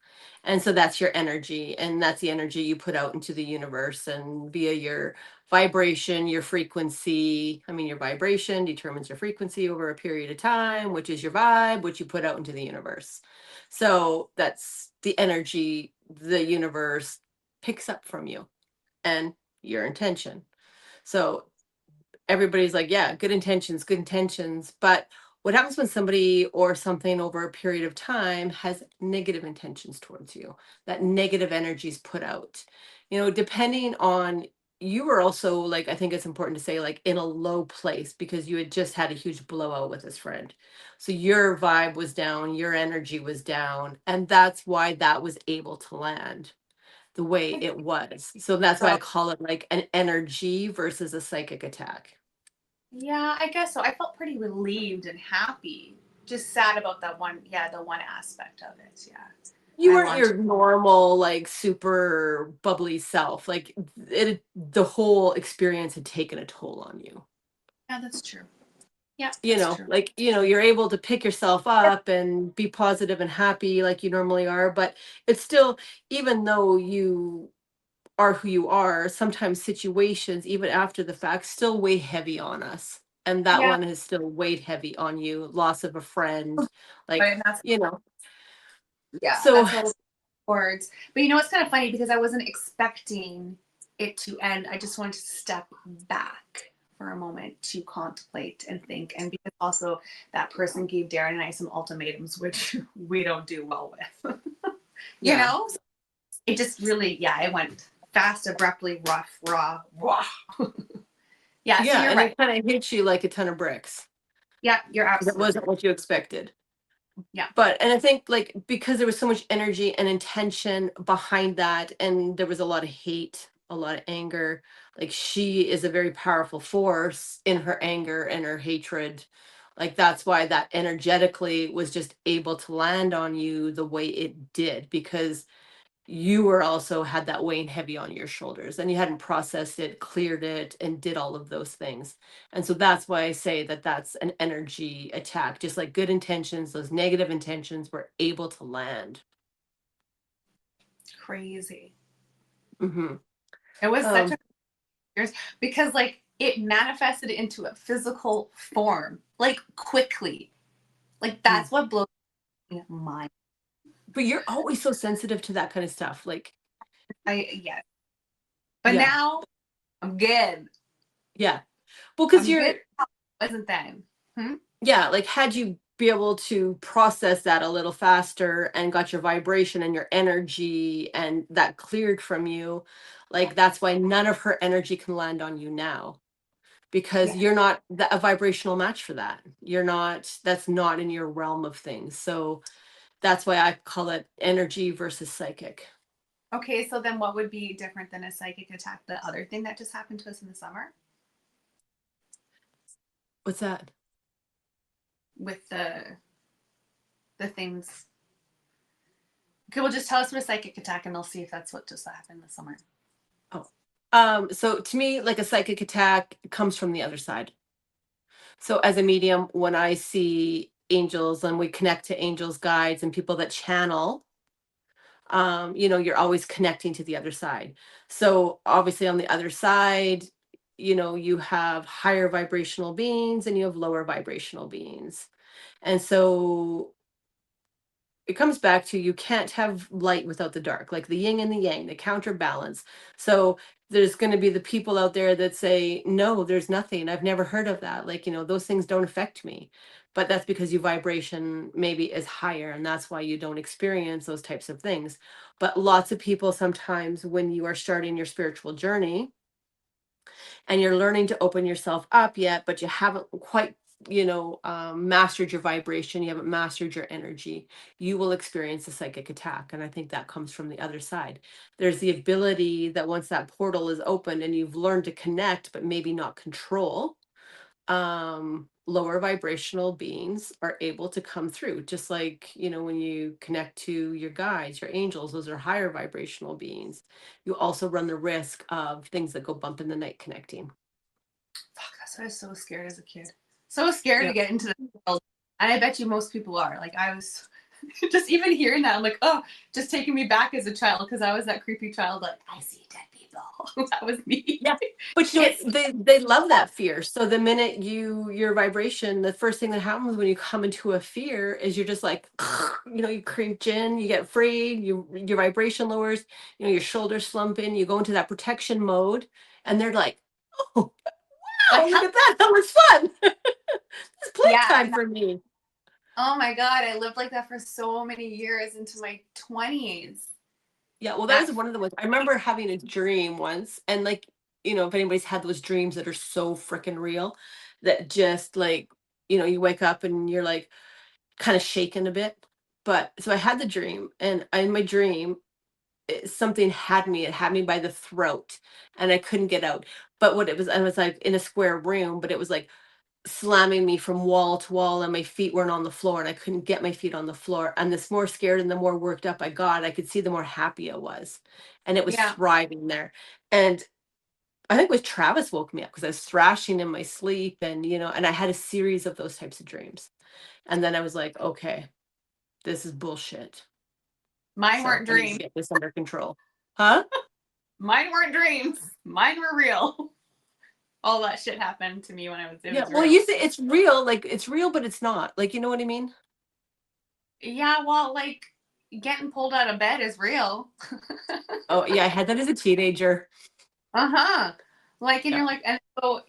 And so that's your energy, and that's the energy you put out into the universe and via your vibration, your frequency. I mean, your vibration determines your frequency over a period of time, which is your vibe, which you put out into the universe. So that's the energy the universe picks up from you and your intention. So everybody's like, yeah, good intentions, good intentions. But what happens when somebody or something over a period of time has negative intentions towards you? That negative energy is put out. Depending on, you were also like, I think it's important to say, like in a low place because you had just had a huge blowout with this friend. So your vibe was down, your energy was down. And that's why that was able to land the way it was. So that's why I So call it like an energy versus a psychic attack. yeah, I guess so. I felt pretty relieved and happy. Just sad about that one, yeah, the one aspect of it. Yeah. You I weren't launched. your normal, like super bubbly self. Like the whole experience had taken a toll on you. Yeah, that's true. Yeah, that's true. Like, you're able to pick yourself up and be positive and happy like you normally are. But it's still, even though you are who you are, sometimes situations, even after the fact, still weigh heavy on us. And that Yeah, one has still weighed heavy on you. Loss of a friend, right. like, And that's you know. yeah, So that's what I was towards. But it's kind of funny because I wasn't expecting it to end. I just wanted to step back for a moment to contemplate and think. And because also that person gave Darren and I some ultimatums, which we don't do well with. yeah. So it just really, yeah, it went fast, abruptly, rough, raw, raw. Yeah, so Yeah. you're And right. it kind of hits you like a ton of bricks. Yeah, you're 'Cause it absolutely wasn't right. what you expected. Yeah. But and I think, like, because there was so much energy and intention behind that, and there was a lot of hate, a lot of anger, like, she is a very powerful force in her anger and her hatred. Like, that's why that energetically was just able to land on you the way it did, because you were also had that weighing heavy on your shoulders and you hadn't processed it, cleared it, and did all of those things. And so that's why I say that that's an energy attack. Just like good intentions, those negative intentions were able to land. Crazy. Hmm. It was such Um, a years because like it manifested into a physical form, like quickly. Like that's what blows my mind. But you're always so sensitive to that kind of stuff. Like, Yes. But yeah, now I'm good. yeah. Well, because I'm you're, good. Wasn't then. Hmm? yeah, like had you be able to process that a little faster and got your vibration and your energy and that cleared from you, like that's why none of her energy can land on you now because Yeah. you're not a vibrational match for that. You're not, that's not in your realm of things. So that's why I call it energy versus psychic. Okay, so then what would be different than a psychic attack? The other thing that just happened to us in the summer What's that? with the things. Okay, well just tell us what a psychic attack and they'll see if that's what just happened this summer. Oh. So to me, like a psychic attack comes from the other side. So as a medium, when I see angels and we connect to angels, guides, and people that channel, you're always connecting to the other side. So obviously on the other side, you have higher vibrational beings and you have lower vibrational beings. And so it comes back to you can't have light without the dark, like the yin and the yang, the counterbalance. So there's going to be the people out there that say, no, there's nothing. I've never heard of that. Like, those things don't affect me. But that's because your vibration maybe is higher, and that's why you don't experience those types of things. But lots of people sometimes, when you are starting your spiritual journey, and you're learning to open yourself up yet, but you haven't quite, mastered your vibration, you haven't mastered your energy, you will experience a psychic attack. And I think that comes from the other side. There's the ability that once that portal is open and you've learned to connect, but maybe not control, lower vibrational beings are able to come through. Just like, when you connect to your guides, your angels, those are higher vibrational beings. You also run the risk of things that go bump in the night connecting. Fuck, that's why I was so scared as a kid. So scared to Yeah. get into the world. And I bet you most people are. Like I was just even hearing that, I'm like, oh, just taking me back as a child because I was that creepy child, like, I see dead people. That was me. Yeah. But they love that fear. So the minute your vibration, the first thing that happens when you come into a fear is you're just like, you cringe in, you get afraid, your vibration lowers, your shoulders slump in, you go into that protection mode, and they're like, oh, Like, wow, look at that. That was fun. It's yeah. playtime for me. Oh my God, I lived like that for so many years into my 20s. Yeah, well, that was That's one of the ones. I remember having a dream once, and like, if anybody's had those dreams that are so freaking real, that just like, you wake up and you're like kind of shaken a bit. But so I had the dream, and in my dream, something had me. It had me by the throat, and I couldn't get out. But what it was, I was like in a square room, but it was like slamming me from wall to wall, and my feet weren't on the floor, and I couldn't get my feet on the floor. And the more scared and the more worked up I got, I could see the more happy I was. And it was yeah. thriving there. And I think it was Travis woke me up because I was thrashing in my sleep, and and I had a series of those types of dreams. And then I was like, okay, this is bullshit. Mine So weren't I need to dreams. get this under control. Huh? Mine weren't dreams. Mine were real. All that shit happened to me when it Yeah. was Well, real. you say it's real, like it's real, but it's not. Like, you know what I mean? Yeah, well, like getting pulled out of bed is real. Oh, yeah, I had that as a teenager. Uh-huh. Like, and Yeah. you're like, and so,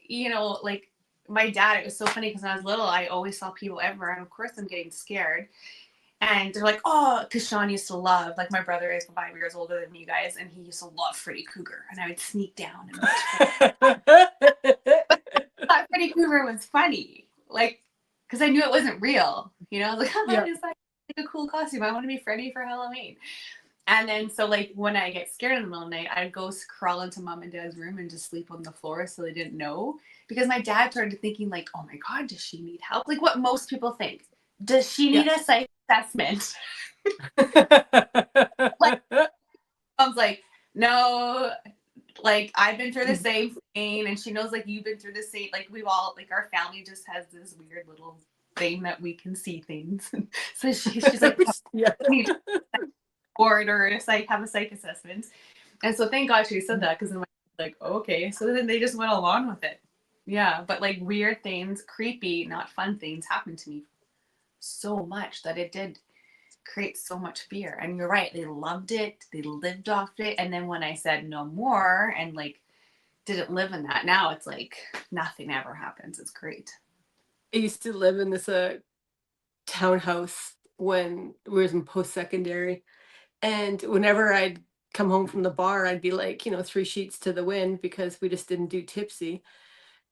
like my dad, it was so funny because when I was little, I always saw people everywhere. And of course, I'm getting scared. And they're like, oh, because Sean used to love, like, my brother is 5 years older than you guys, and he used to love Freddy Krueger. And I would sneak down and watch I thought Freddy Krueger was funny. Like, because I knew it wasn't real. I was like, oh, Yeah. it's like a cool costume. I want to be Freddy for Halloween. And then so like when I get scared in the middle of the night, I'd go crawl into mom and dad's room and just sleep on the floor so they didn't know. Because my dad started thinking like, oh my God, does she need help? Like what most people think. Does she Yeah. need a psych assessment? Like I was like, no, like I've been through the same thing and she knows like you've been through the same, like we've all like our family just has this weird little thing that we can see things. So she's like, Yeah. need board or a psych have a psych assessment. And so thank God she said that because then like okay. So then they just went along with it. Yeah, but like weird things, creepy, not fun things happened to me so much that it did create so much fear. And you're right, they loved it, they lived off it. And then when I said no more and like didn't live in that, now it's like nothing ever happens. It's great. I used to live in this townhouse when we was in post-secondary, and whenever I'd come home from the bar, I'd be like, 3 sheets to the wind because we just didn't do tipsy,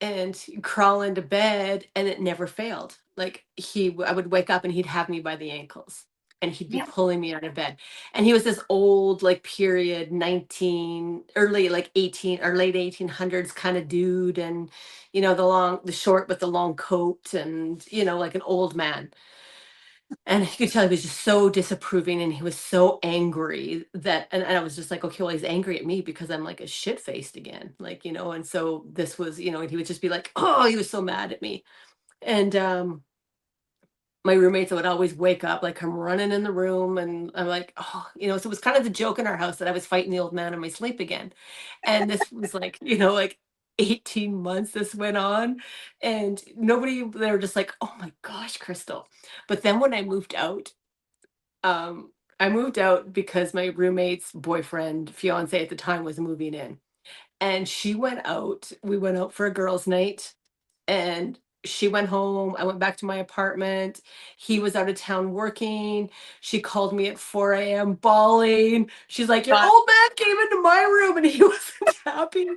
and crawl into bed, and it never failed. Like, I would wake up and he'd have me by the ankles, and he'd be Yeah. pulling me out of bed. And he was this old, like, period 19 early, like, 18 or late 1800s kinda dude, and, the short with the long coat and, like an old man. And you could tell he was just so disapproving, and he was so angry that, and I was just like, okay, well, he's angry at me because I'm like a shit faced again. Like, and so this was, and he would just be like, oh, he was so mad at me. And my roommates would always wake up, like I'm running in the room, and I'm like, oh, so it was kind of the joke in our house that I was fighting the old man in my sleep again. And this was like, like 18 months this went on, and nobody, they were just like, oh my gosh, Crystal. But then when um, I moved out because my roommate's boyfriend, fiance at the time, was moving in. And she went out. We went out for a girls' night, and she went home. I went back to my apartment. He was out of town working. She called me at 4 a.m. bawling. She's like, your But old man came into my room and he wasn't happy.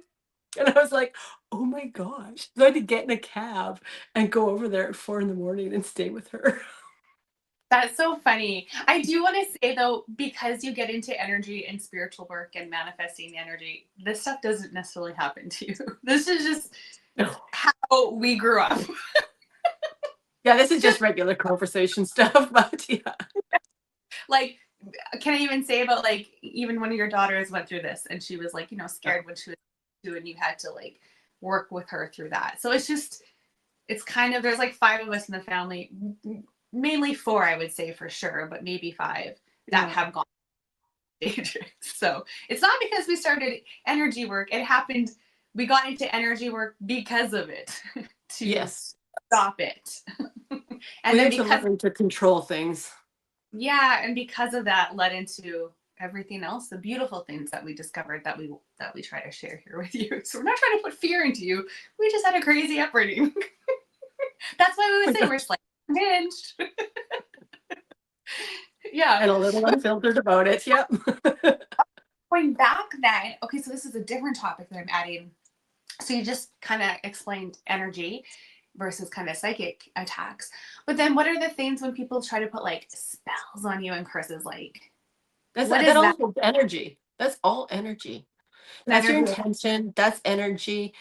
And I was like, oh my gosh. So I had to get in a cab and go over there at 4 in the morning and stay with her. that's so funny. I do want to say though, because you get into energy and spiritual work and manifesting energy, this stuff doesn't necessarily happen to you. This is just how we grew up. Yeah, this is Just just regular conversation stuff, but yeah. like, can I even say about like even one of your daughters went through this and she was like, scared when she was 2 and you had to like work with her through that. So it's just it's kind of there's like 5 of us in the family, mainly 4 I would say for sure, but maybe 5 that Yeah. have gone stages. So it's not because we started energy work. It happened we got into energy work because of it to Yes. stop it. And We then had to because learn to control things. yeah, and because of that led into everything else, the beautiful things that we discovered that we try to share here with you. So we're not trying to put fear into you. We just had a crazy upbringing. That's why we Oh would my say we're gosh. slightly unhinged. Yeah. And a little unfiltered about it. Yep. Going back then, okay, so this is a different topic that I'm adding. So you just kind of explained energy versus kind of psychic attacks. But then what are the things when people try to put like spells on you and curses like That's what that is that all is energy. That's all energy. That's your energy? intention. That's energy.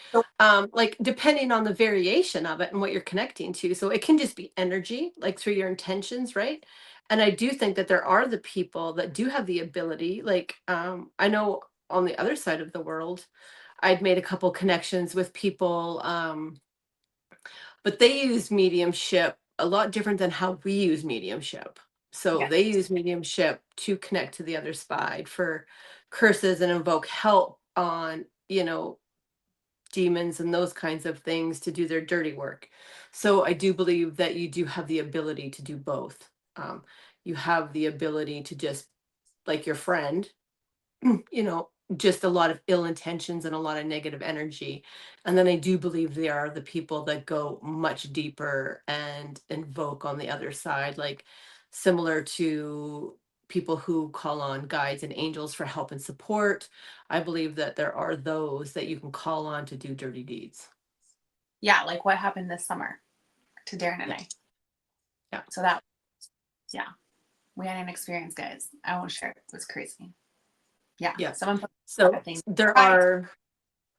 Like depending on the variation of it and what you're connecting to. So it can just be energy, like through your intentions, right? And I do think that there are the people that do have the ability. Like I know on the other side of the world, I'd made a couple connections with people, but they use mediumship a lot different than how we use mediumship. So Yeah. they use mediumship to connect to the other side for curses and invoke help on, demons and those kinds of things to do their dirty work. So I do believe that you do have the ability to do both. Um, you have the ability to just, like your friend, just a lot of ill intentions and a lot of negative energy. And then I do believe there are the people that go much deeper and invoke on the other side, like similar to people who call on guides and angels for help and support. I believe that there are those that you can call on to do dirty deeds. Yeah, like what happened this summer to Darren and Yeah. I. Yeah. So that yeah, we had an experience, guys. I won't share it. It was crazy. Yeah. Yeah. Someone put a So thing. there Right. are,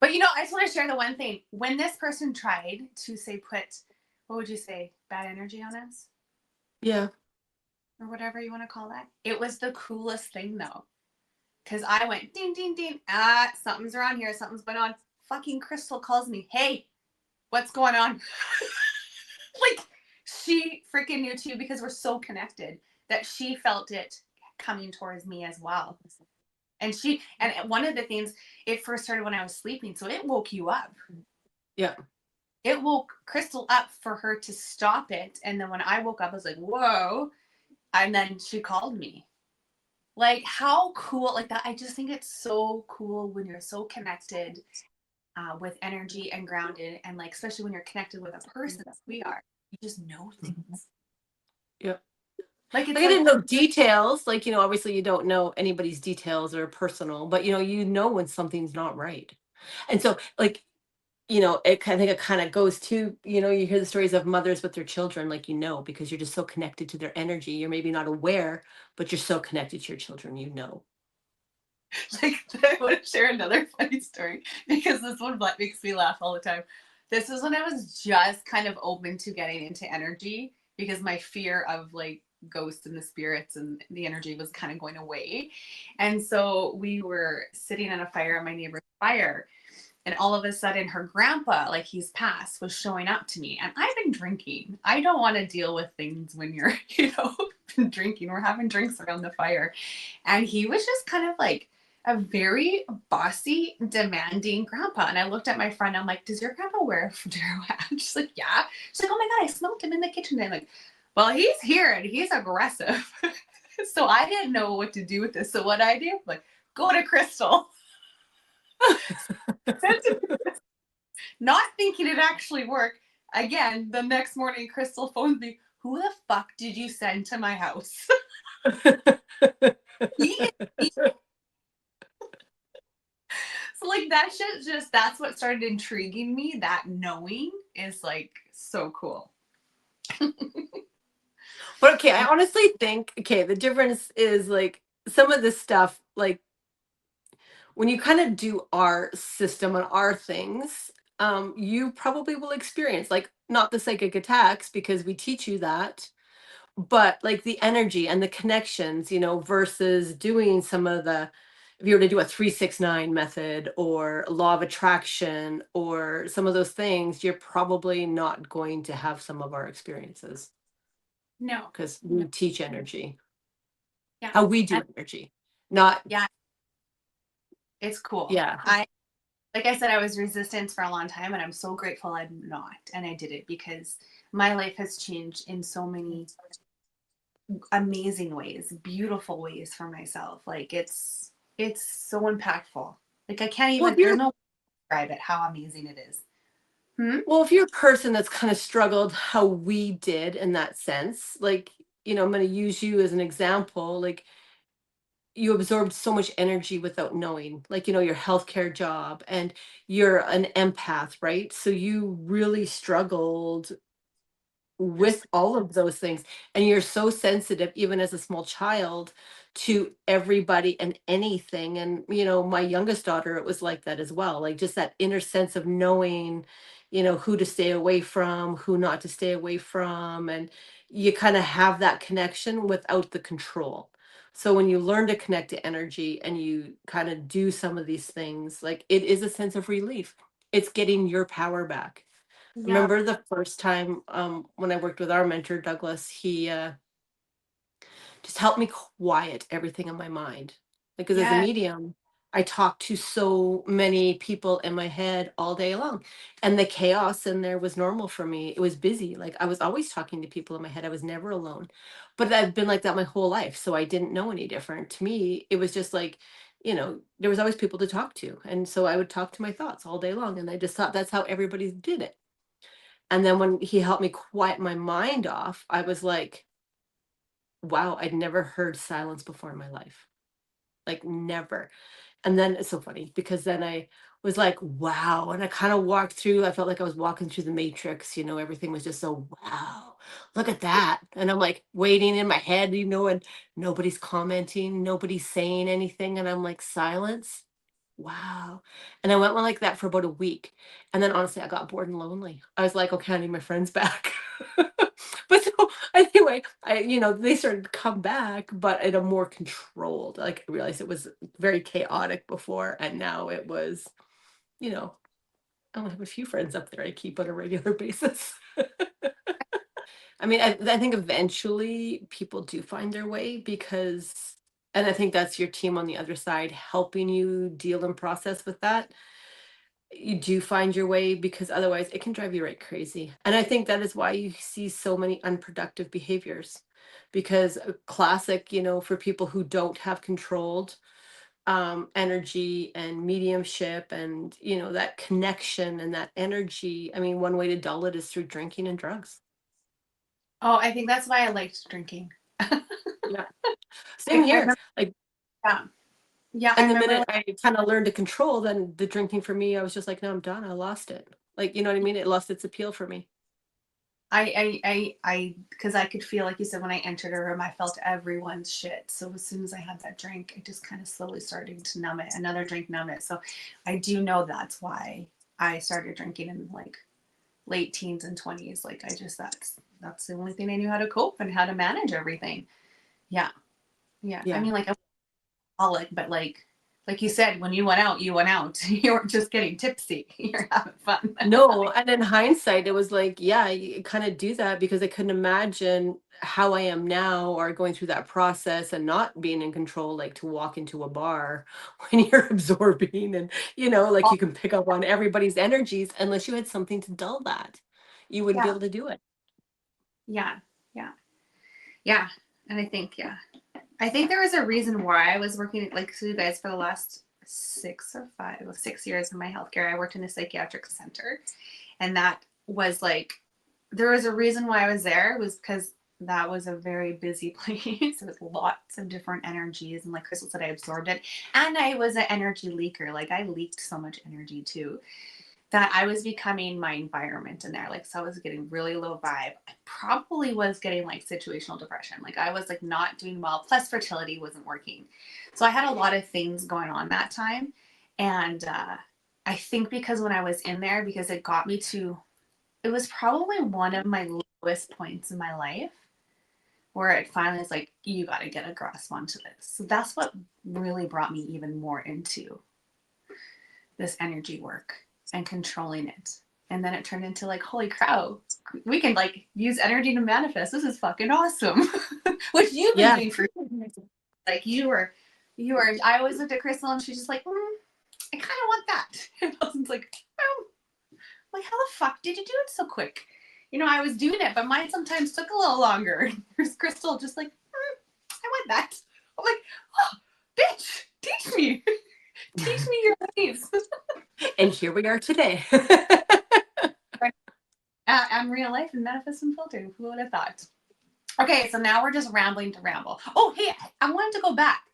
But I just want to share the one thing. When this person tried to say put what would you say, bad energy on us? yeah. Or whatever you want to call that. It was the coolest thing though. Cause I went ding ding ding. Something's around here, something's going on. Fucking Crystal calls me. Hey, what's going on? Like she freaking knew too because we're so connected that she felt it coming towards me as well. And one of the things it first started when I was sleeping, so it woke you up. Yeah. it woke Crystal up for her to stop it. And then when I woke up, I was like, whoa. And then she called me. Like, how cool, like that. I just think it's so cool when you're so connected with energy and grounded. And like, especially when you're connected with a person as we are, you just know things. Yeah. Like, Like it's I like, didn't know details. Like, obviously you don't know anybody's details or personal, but you know when something's not right. And so like, I think it kind of goes to, you hear the stories of mothers with their children, like, because you're just so connected to their energy. You're maybe not aware, but you're so connected to your children, you know. like I want to share another funny story because this one makes me laugh all the time. This is when I was just kind of open to getting into energy because my fear of like ghosts and the spirits and the energy was kind of going away. And so we were sitting in a fire at my neighbor's fire, and all of a sudden her grandpa, like he's passed, was showing up to me. And I've been drinking. I don't want to deal with things when you're, drinking. We're having drinks around the fire. And he was just kind of like a very bossy, demanding grandpa. And I looked at my friend, I'm like, does your grandpa wear a fedora hat? She's like, yeah. She's like, oh my God, I smelled him in the kitchen. And I'm like, well, he's here and he's aggressive. So I didn't know what to do with this. So what I do, like, go to Crystal. Not thinking it actually worked. Again, the next morning, Crystal phoned me. Who the fuck did you send to my house? he, he, so like that shit just that's what started intriguing me. That knowing is like so cool. But okay, I honestly think, okay, the difference is like some of this stuff, like when you kind of do our system and our things, you probably will experience like not the psychic attacks because we teach you that, but like the energy and the connections, versus doing some of the, if you were to do a 369 method or law of attraction or some of those things, you're probably not going to have some of our experiences No, because we teach energy, yeah, how we do and energy, not, yeah, it's cool. yeah. I Like I said, I was resistant for a long time, and I'm so grateful I'm not, and I did it because my life has changed in so many amazing ways, beautiful ways for myself. Like it's so impactful. Like I can't Well, if even. There's you're no describe it how amazing it is. Hmm? Well, if you're a person that's kind of struggled how we did in that sense, like, I'm going to use you as an example. Like, you absorbed so much energy without knowing, like, your healthcare job, and you're an empath, right? So you really struggled Just with all of those things. And you're so sensitive, even as a small child, to everybody and anything. And, my youngest daughter, it was like that as well. Like just that inner sense of knowing, who to stay away from, who not to stay away from. And you kind of have that connection without the control. So when you learn to connect to energy and you kind of do some of these things, like it is a sense of relief. It's getting your power back. yeah, Remember the first time, when I worked with our mentor, Douglas, he, just helped me quiet everything in my mind. Because as a yeah, medium, I talk to so many people in my head all day long. And the chaos in there was normal for me. It was busy. Like I was always talking to people in my head. I was never alone. But I've been like that my whole life. So I didn't know any different. To me, it was just like, there was always people to talk to. And so I would talk to my thoughts all day long. And I just thought that's how everybody did it. And then when he helped me quiet my mind off, I was like, wow, I'd never heard silence before in my life. Like never. And then it's so funny because then I was like, wow. And I kind of walked through, I felt like I was walking through the matrix, everything was just so wow, look at that. And I'm like waiting in my head, and nobody's commenting, nobody's saying anything. And I'm like, silence. Wow. And I went on like that for about a week. And then honestly, I got bored and lonely. I was like, okay, I need my friends back. But so anyway, they started to come back, but in a more controlled. Like I realized it was very chaotic before, and now it was, you know, I only have a few friends up there I keep on a regular basis. I mean, I think eventually people do find their way because, and I think that's your team on the other side helping you deal and process with that. you do find your way, because otherwise it can drive you right crazy. And I think that is why you see so many unproductive behaviors, because a classic, for people who don't have controlled energy and mediumship and, that connection and that energy. I mean, one way to dull it is through drinking and drugs. Oh, I think that's why I liked drinking. Yeah. Same I here. remember, Like, yeah, yeah, I and the remember minute like, I kind of learned to control, then the drinking for me, I was just like, no, I'm done. I lost it. Like, you know what I mean? It lost its appeal for me. because I could feel, like you said, when I entered a room, I felt everyone's shit. So as soon as I had that drink, I just kind of slowly started to numb it. Another drink numb it. So I do know that's why I started drinking in like late teens and 20s. Like that's the only thing I knew how to cope and how to manage everything. Yeah. Yeah. I Yeah. mean, like, I'm alcoholic, but like you said, when you went out, you went out. You weren't just getting tipsy. You're having fun. No, and in hindsight, it was like, yeah, you kind of do that because I couldn't imagine how I am now, or going through that process and not being in control, like to walk into a bar when you're absorbing, and, like you can pick up on everybody's energies unless you had something to dull that. You wouldn't be Yeah. able to do it. Yeah. Yeah. Yeah. And I think there was a reason why I was working, like, so you guys, for the last 6 years in my healthcare. I worked in a psychiatric center, and that was like, there was a reason why I was there. It was because that was a very busy place with lots of different energies, and like Crystal said, I absorbed it, and I was an energy leaker. Like, I leaked so much energy too, that I was becoming my environment in there. Like, so I was getting really low vibe. I probably was getting like situational depression. Like, I was like not doing well. Plus fertility wasn't working. So I had a lot of things going on that time. And I think because when I was in there, because it got me to, it was probably one of my lowest points in my life where it finally is like, you got to get a grasp onto this. So that's what really brought me even more into this energy work and controlling it. And then it turned into like, holy cow, we can like use energy to manifest. This is fucking awesome. Which you've been Yeah. doing for, like, you were, I always looked at Crystal and she's just like, I kind of want that. And I was like, oh, like, how the fuck did you do it so quick? I was doing it, but mine sometimes took a little longer. There's Crystal just like, I want that. I'm like, oh, bitch, teach me. Teach me your ways. And here we are today. I'm real life and manifest and filter. Who would have thought? Okay, so now we're just rambling to ramble. Oh, hey, I wanted to go back.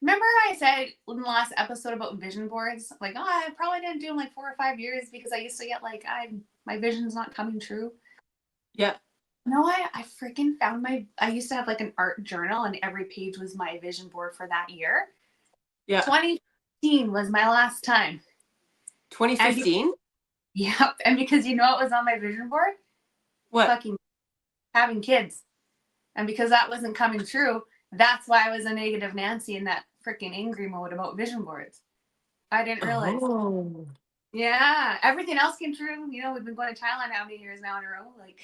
Remember I said in the last episode about vision boards? Like, oh, I probably didn't do them like 4 or 5 years because I used to get like, my vision's not coming true. Yeah. No, I freaking found I used to have like an art journal and every page was my vision board for that year. Yeah. 2015 was my last time. 2015? Yep. And because you know what was on my vision board? What? Fucking having kids. And because that wasn't coming true, that's why I was a negative Nancy in that freaking angry mode about vision boards. I didn't realize. Oh. Yeah, everything else came true. We've been going to Thailand how many years now in a row? Like,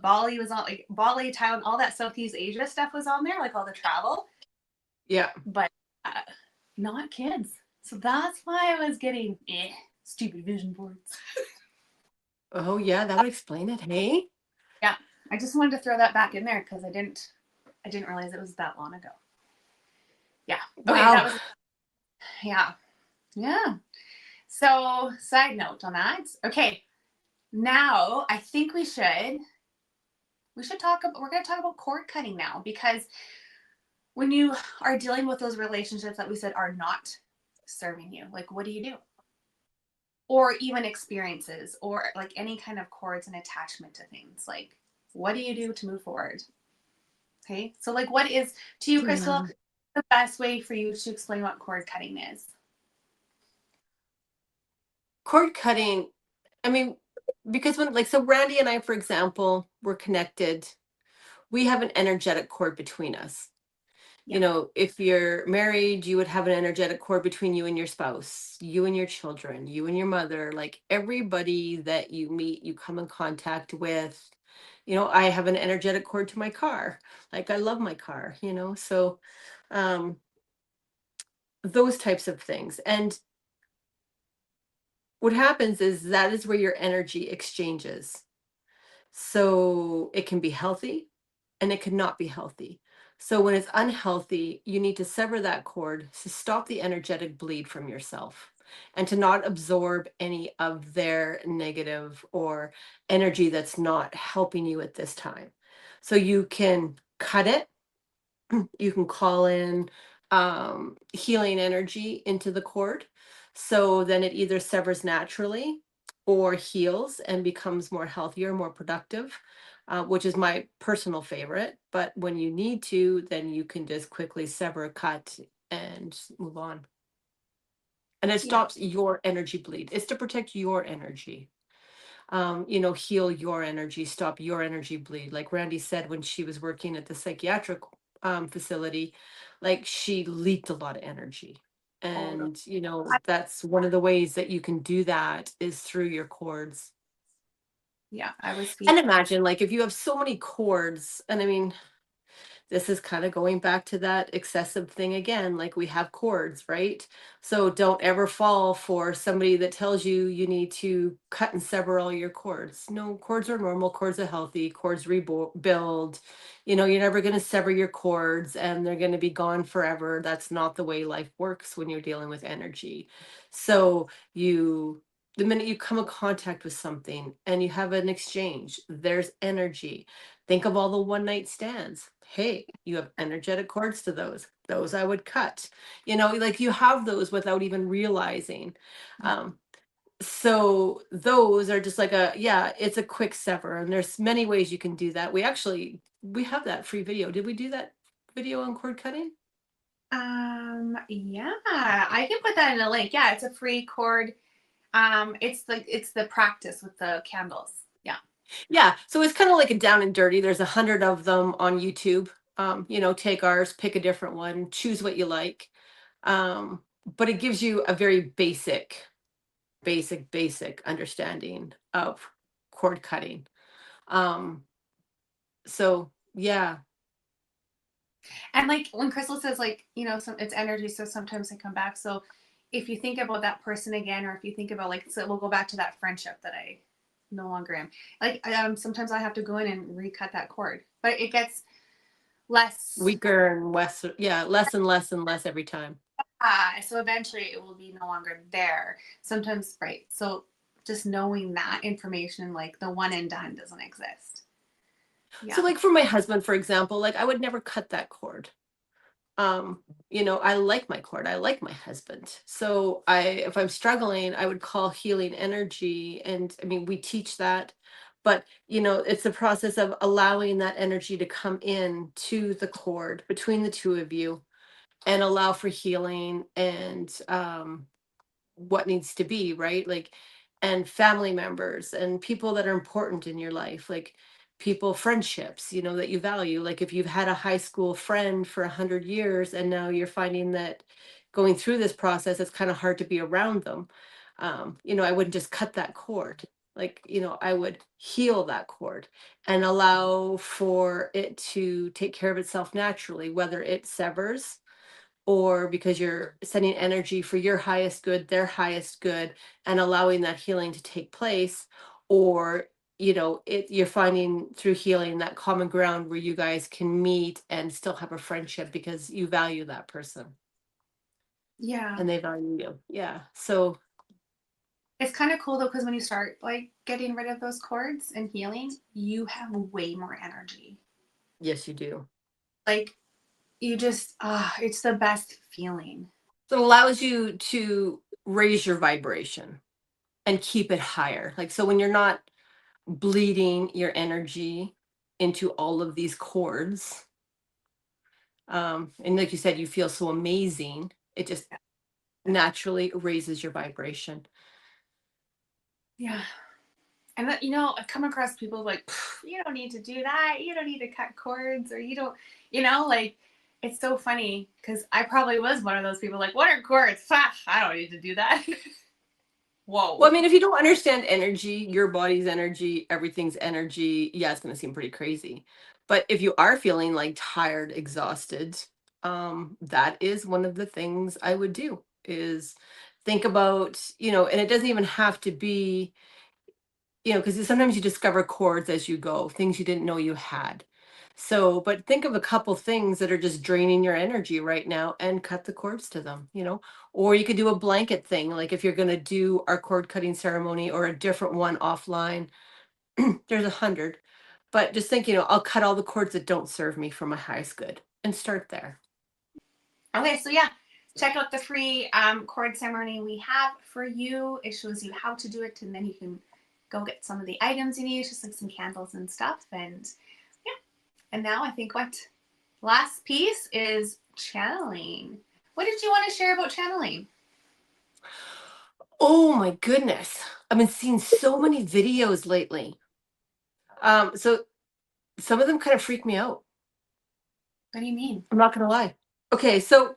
Bali was on, like Bali, Thailand, all that Southeast Asia stuff was on there, like all the travel, Yeah. but not kids. So that's why I was getting stupid vision boards. Oh, yeah, that would explain it. Hey? Yeah, I just wanted to throw that back in there because I didn't realize it was that long ago. Yeah. Okay, that Wow. was, yeah. Yeah. So, side note on that. Okay, now I think we should talk about, we're going to talk about cord cutting now, because when you are dealing with those relationships that we said are not serving you, like, what do you do? Or even experiences, or like any kind of cords and attachment to things, like, what do you do to move forward? Okay, so like, what is, to you, Crystal, Yeah. the best way for you to explain what cord cutting is? Cord cutting, I mean, because so Randy and I, for example, we're connected. We have an energetic cord between us. Yeah. If you're married, you would have an energetic cord between you and your spouse, you and your children, you and your mother, like everybody that you meet, you come in contact with. I have an energetic cord to my car. Like, I love my car, so um those types of things. And what happens is that is where your energy exchanges. So it can be healthy and it cannot be healthy. So when it's unhealthy, you need to sever that cord to stop the energetic bleed from yourself and to not absorb any of their negative or energy that's not helping you at this time. So you can cut it, you can call in healing energy into the cord. So then it either severs naturally or heals and becomes more healthier, more productive, which is my personal favorite. But when you need to, then you can just quickly sever, cut, and move on. And it Yeah. stops your energy bleed. It's to protect your energy, heal your energy, stop your energy bleed. Like Randy said, when she was working at the psychiatric facility, like she leaked a lot of energy. Totally. And, that's one of the ways that you can do that is through your cords. Yeah, I was And feeling. imagine, like, if you have so many cords, and I mean, this is kind of going back to that excessive thing again. Like we have cords, right? So don't ever fall for somebody that tells you you need to cut and sever all your cords. No, cords are normal, cords are healthy, cords rebuild. You're never going to sever your cords and they're going to be gone forever. That's not the way life works when you're dealing with energy. So the minute you come in contact with something and you have an exchange, there's energy. Think of all the one night stands. Hey, you have energetic cords to those. Those I would cut. Like you have those without even realizing. Yeah. Um, so those are just like yeah, it's a quick sever, and there's many ways you can do that. We have that free video. Did we do that video on cord cutting? Yeah, I can put that in a link. Yeah, it's a free cord. It's the practice with the candles. Yeah. Yeah, so it's kind of like a down and dirty. There's 100 of them on YouTube. Take ours, pick a different one, choose what you like. But it gives you a very basic understanding of cord cutting. Um, so yeah, And like when Crystal says like, it's energy, so sometimes they come back. So if you think about that person again, or if you think about like, so we'll go back to that friendship that I no longer am. Like sometimes I have to go in and recut that cord, but it gets less. weaker and less, yeah, less and less and less every time. So eventually it will be no longer there. Sometimes, right. So just knowing that information, like the one and done doesn't exist. So Yeah. like for my husband, for example, like I would never cut that cord. I like my cord, I like my husband. So if I'm struggling, I would call healing energy. And I mean, we teach that, but it's the process of allowing that energy to come in to the cord between the two of you and allow for healing and what needs to be, right? Like, and family members and people that are important in your life, like friendships, that you value. Like if you've had a high school friend for 100 years and now you're finding that going through this process, it's kind of hard to be around them. I wouldn't just cut that cord. Like, I would heal that cord and allow for it to take care of itself naturally, whether it severs or because you're sending energy for your highest good, their highest good, and allowing that healing to take place, or you're finding through healing that common ground where you guys can meet and still have a friendship because you value that person Yeah. and they value you. Yeah. So It's kind of cool though, because when you start like getting rid of those cords and healing, you have way more energy. yes, you do. Like you just, it's the best feeling. So it allows you to raise your vibration and keep it higher. Like so when you're not bleeding your energy into all of these cords, and like you said, you feel so amazing, it just naturally raises your vibration. Yeah. And that, I've come across people like, you don't need to do that. You don't need to cut cords, or you don't, like, it's so funny because I probably was one of those people like, what are cords? I don't need to do that. Well, I Whoa. mean, if you don't understand energy, your body's energy, everything's energy, yeah, it's going to seem pretty crazy. But if you are feeling like tired, exhausted, that is one of the things I would do is think about, and it doesn't even have to be, because sometimes you discover chords as you go, things you didn't know you had. So, but think of a couple things that are just draining your energy right now and cut the cords to them, or you could do a blanket thing. Like if you're going to do our cord cutting ceremony or a different one offline, there's 100. But just think, I'll cut all the cords that don't serve me for my highest good and start there. Okay, so yeah, check out the free cord ceremony we have for you. It shows you how to do it, and then you can go get some of the items you need, just like some candles and stuff. And yeah, and now I think what last piece is channeling. What did you want to share about channeling? Oh my goodness. I've been seeing so many videos lately. So some of them kind of freak me out. What do you mean? I'm not gonna lie. Okay, so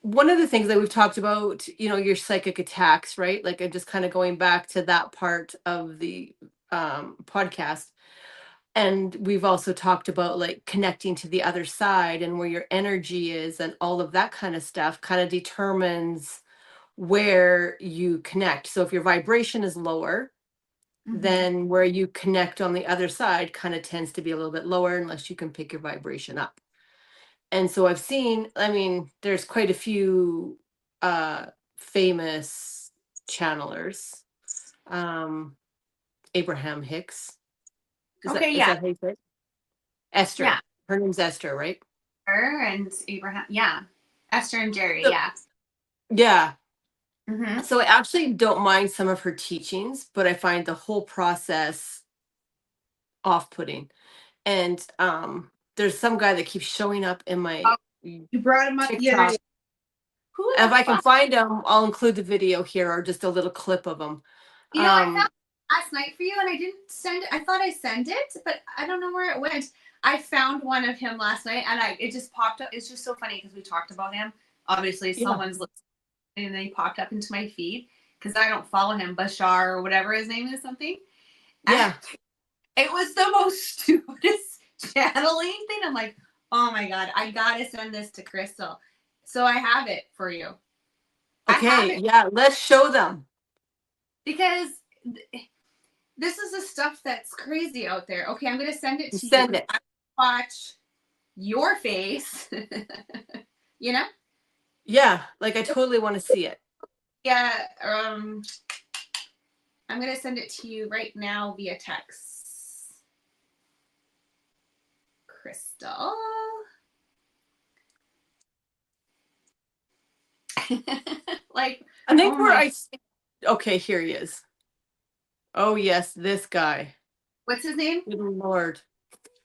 one of the things that we've talked about, your psychic attacks, right? Like I'm just kind of going back to that part of the podcast. And we've also talked about like connecting to the other side and where your energy is and all of that kind of stuff kind of determines where you connect. So if your vibration is lower, then where you connect on the other side kind of tends to be a little bit lower unless you can pick your vibration up. And so I've seen, there's quite a few famous channelers. Abraham Hicks. Is that how you say it? Esther. Yeah. Her name's Esther, right? Her and Abraham. Yeah. Esther and Jerry. So, yeah. Yeah. Mm-hmm. So I actually don't mind some of her teachings, but I find the whole process off-putting. And there's some guy that keeps showing up in my you brought him up TikTok. the other day. If I can find him, I'll include the video here or just a little clip of him. I found it last night for you, and I didn't send it. I thought I sent it, but I don't know where it went. I found one of him last night, and it just popped up. It's just so funny because we talked about him. Obviously, someone's listening, and then he popped up into my feed because I don't follow him, Bashar or whatever his name is, something. Yeah. And it was the most stupidest channeling thing. I'm like, oh my God, I gotta send this to Crystal. So I have it for you. Okay, yeah, let's show them. Because this is the stuff that's crazy out there. Okay, I'm going to send it to you. Send it. Watch your face. Yeah, like I totally want to see it. Yeah, I'm going to send it to you right now via text. Crystal. Like, I think okay, here he is. Oh yes, this guy. What's his name? Good Lord.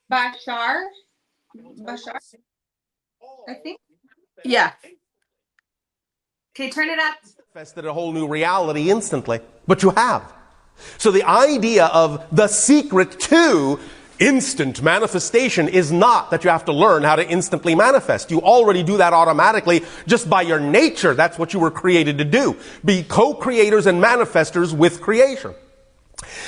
Bashar, I think. Yeah. Okay, turn it up. Manifested a whole new reality instantly, but you have. So the idea of the secret to instant manifestation is not that you have to learn how to instantly manifest. You already do that automatically just by your nature. That's what you were created to do. Be co-creators and manifestors with creation.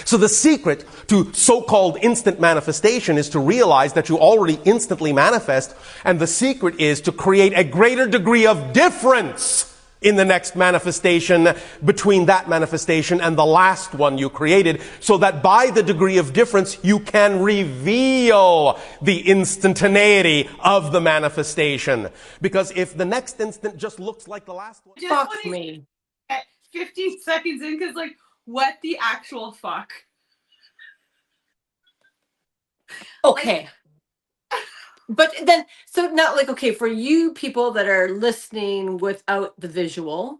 So the secret to so-called instant manifestation is to realize that you already instantly manifest, and the secret is to create a greater degree of difference in the next manifestation between that manifestation and the last one you created, so that by the degree of difference you can reveal the instantaneity of the manifestation. Because if the next instant just looks like the last one... Fuck me. At 15 seconds in, because what the actual fuck? Okay. But then, so now, okay, for you people that are listening without the visual,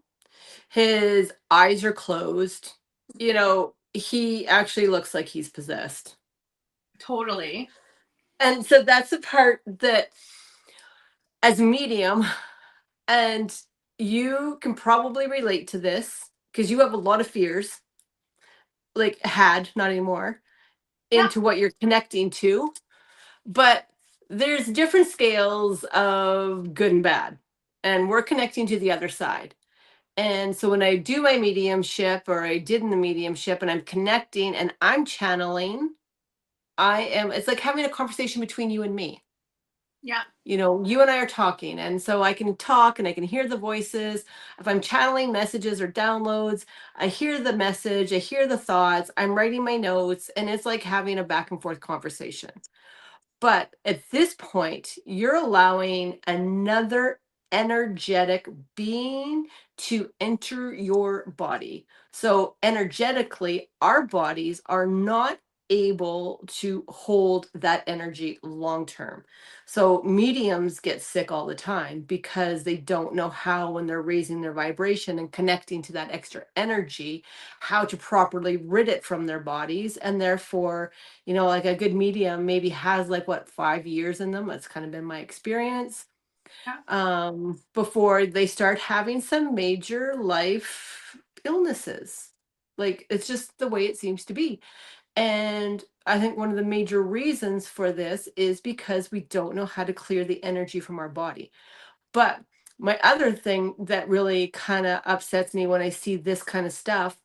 his eyes are closed. He actually looks like he's possessed. Totally. And so that's the part that, as a medium, and you can probably relate to this because you have a lot of fears, not anymore, into what you're connecting to. But there's different scales of good and bad, and we're connecting to the other side. And so when I do my mediumship, or I did in the mediumship, and I'm connecting and I'm channeling, it's like having a conversation between you and me. Yeah. You know, you and I are talking, and so I can talk and I can hear the voices. If I'm channeling messages or downloads, I hear the message, I hear the thoughts, I'm writing my notes, and it's like having a back and forth conversation. But at this point, you're allowing another energetic being to enter your body. So, energetically, our bodies are not able to hold that energy long term. So, mediums get sick all the time because they don't know how, when they're raising their vibration and connecting to that extra energy, how to properly rid it from their bodies. And therefore, you know, like a good medium maybe has like what 5 years in them. That's kind of been my experience. Yeah. Before they start having some major life illnesses. Like it's just the way it seems to be. And I think one of the major reasons for this is because we don't know how to clear the energy from our body. But my other thing that really kind of upsets me when I see this kind of stuff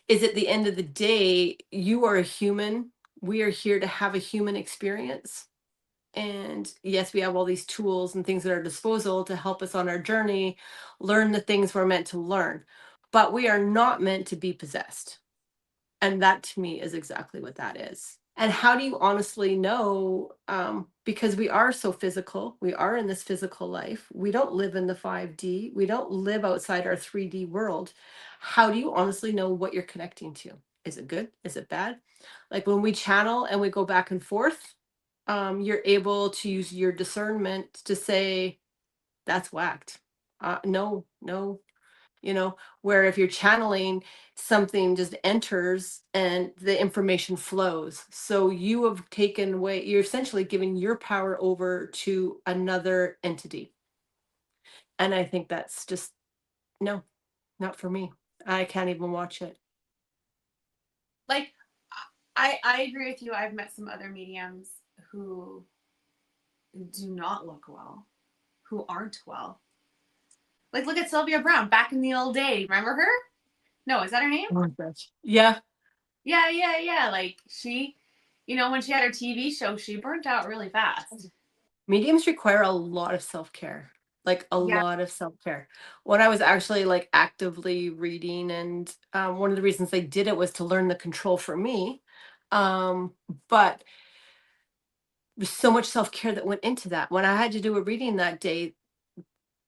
is at the end of the day, you are a human. We are here to have a human experience. And yes, we have all these tools and things at our disposal to help us on our journey, learn the things we're meant to learn. But we are not meant to be possessed. And that to me is exactly what that is. And how do you honestly know? Because we are so physical, we are in this physical life. We don't live in the 5D, we don't live outside our 3D world. How do you honestly know what you're connecting to? Is it good? Is it bad? Like when we channel and we go back and forth, you're able to use your discernment to say, that's whacked. No, no, you know, where if you're channeling, something just enters and the information flows. So you have taken away, you're essentially giving your power over to another entity. And I think that's just, no, not for me. I can't even watch it. Like, I agree with you. I've met some other mediums who do not look well, who aren't well. Like, look at Sylvia Brown back in the old day. Remember her? No, is that her name? Oh my gosh. Yeah. Yeah. Like, she, when she had her TV show, she burnt out really fast. Mediums require a lot of self-care, like a Yeah. lot of self-care. When I was actually like actively reading, and one of the reasons they did it was to learn the control for me. But there's so much self-care that went into that. When I had to do a reading that day,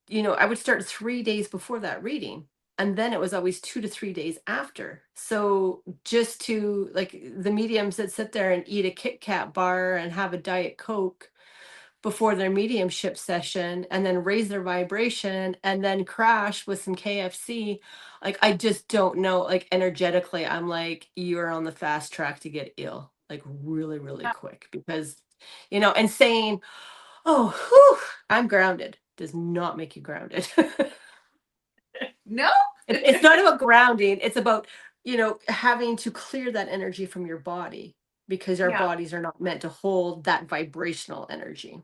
I would start 3 days before that reading. And then it was always 2 to 3 days after. So just to like the mediums that sit there and eat a Kit Kat bar and have a Diet Coke before their mediumship session and then raise their vibration and then crash with some KFC, like I just don't know, like energetically I'm like you're on the fast track to get ill, like really really quick, because and saying, oh whew, I'm grounded does not make you grounded. No. It's not about grounding, it's about having to clear that energy from your body, because our Yeah. bodies are not meant to hold that vibrational energy.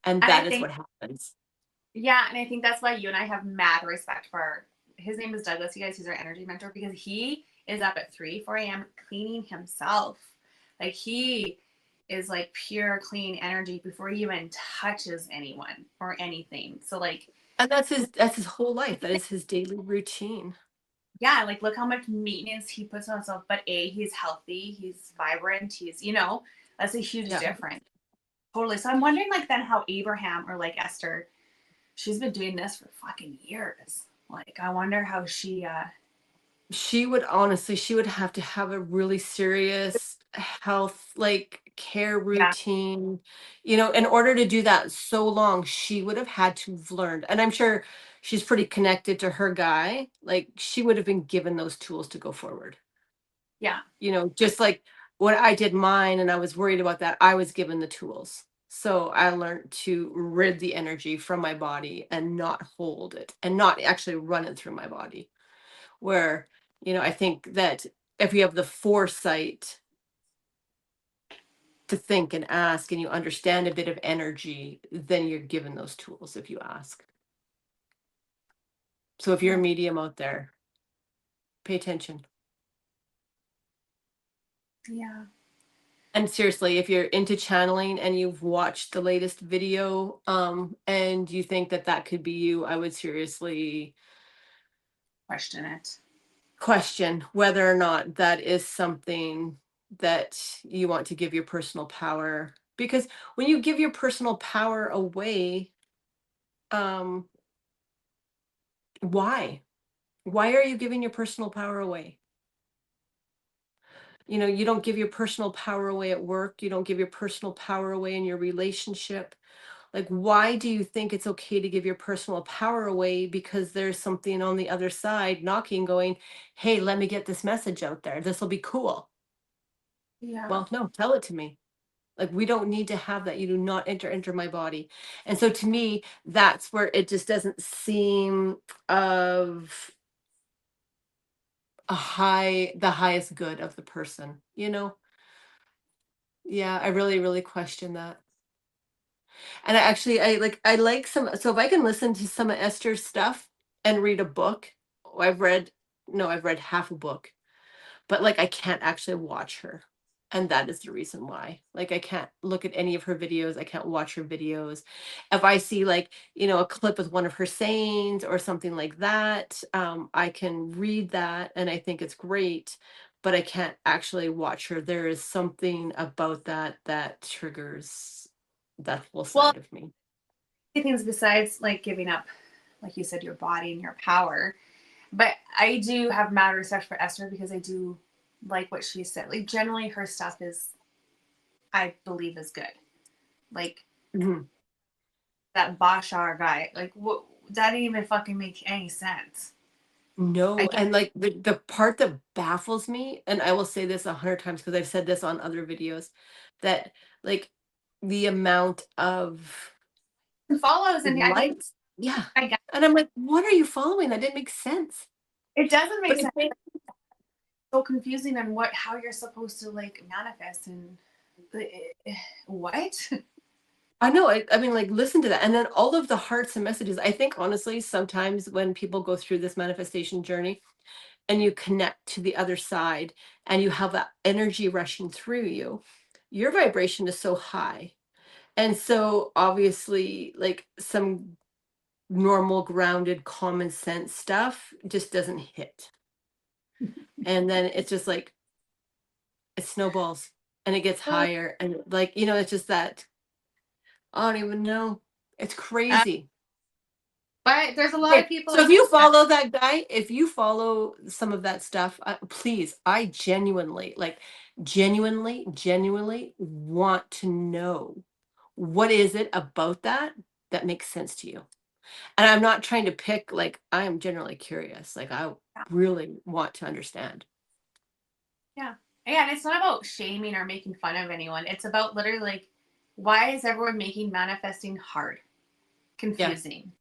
And And I that is think, what happens. yeah, and I think that's why you and I have mad respect for his name is Douglas, you guys. He's our energy mentor because he is up at 4 a.m. cleaning himself. Like he is like pure clean energy before he even touches anyone or anything. So like, And that's his whole life. That is his daily routine. yeah, like look how much maintenance he puts on himself. But he's healthy, he's vibrant, that's a huge Yeah. difference. Totally. So I'm wondering like then how Abraham or like Esther, she's been doing this for fucking years. Like I wonder how She would have to have a really serious health like care yeah. routine. In order to do that so long, she would have had to have learned. And I'm sure she's pretty connected to her guy. Like she would have been given those tools to go forward. Yeah. Just like when I did mine and I was worried about that, I was given the tools. So I learned to rid the energy from my body and not hold it and not actually run it through my body. Where, I think that if you have the foresight to think and ask and you understand a bit of energy, then you're given those tools if you ask. So if you're a medium out there, pay attention. Yeah. And seriously, if you're into channeling and you've watched the latest video, and you think that that could be you, I would seriously Question it. question whether or not that is something that you want to give your personal power. Because when you give your personal power away, um, why? Why are you giving your personal power away? You know, you don't give your personal power away at work. You don't give your personal power away in your relationship. Like, why do you think it's okay to give your personal power away because there's something on the other side knocking, going, hey, let me get this message out there. This will be cool. Yeah. Well, no, tell it to me. Like, we don't need to have that. You do not enter my body. And so to me, that's where it just doesn't seem of the highest good of the person, you know? Yeah, I really, really question that. And I like some, so if I can listen to some of Esther's stuff and read a book, oh, I've read half a book, but like I can't actually watch her. And that is the reason why. Like I can't look at any of her videos. I can't watch her videos. If I see like, a clip with one of her sayings or something like that, I can read that and I think it's great, but I can't actually watch her. There is something about that that triggers that whole Well, side of me. things besides like giving up, like you said, your body and your power. But I do have mad respect for Esther because I do like what she said. Like generally her stuff is, I believe, is good. Like Mhm. that Bashar guy, like what, that didn't even fucking make any sense. I No, get, and like the part that baffles me, and I will say this 100 times because I've said this on other videos, that like the amount of follows, and I think likes, yeah. I get And I'm like, what are you following? That didn't make sense. it doesn't make But sense. It's so confusing on how you're supposed to like manifest and what. I know, I mean, like, listen to that. And then all of the hearts and messages. I think honestly, sometimes when people go through this manifestation journey and you connect to the other side and you have that energy rushing through you, your vibration is so high. And so obviously, like some normal, grounded, common sense stuff just doesn't hit. And then it's just like it snowballs and it gets higher. And like, it's just that I don't even know. It's crazy. But there's a lot Okay, of people so if like you follow that guy, if you follow some of that stuff, please, I genuinely want to know what is it about that that makes sense to you. And I'm not trying to pick, like, I am generally curious. Like, I really want to understand. yeah. Yeah, and it's not about shaming or making fun of anyone. It's about literally like, why is everyone making manifesting hard, Yeah. confusing,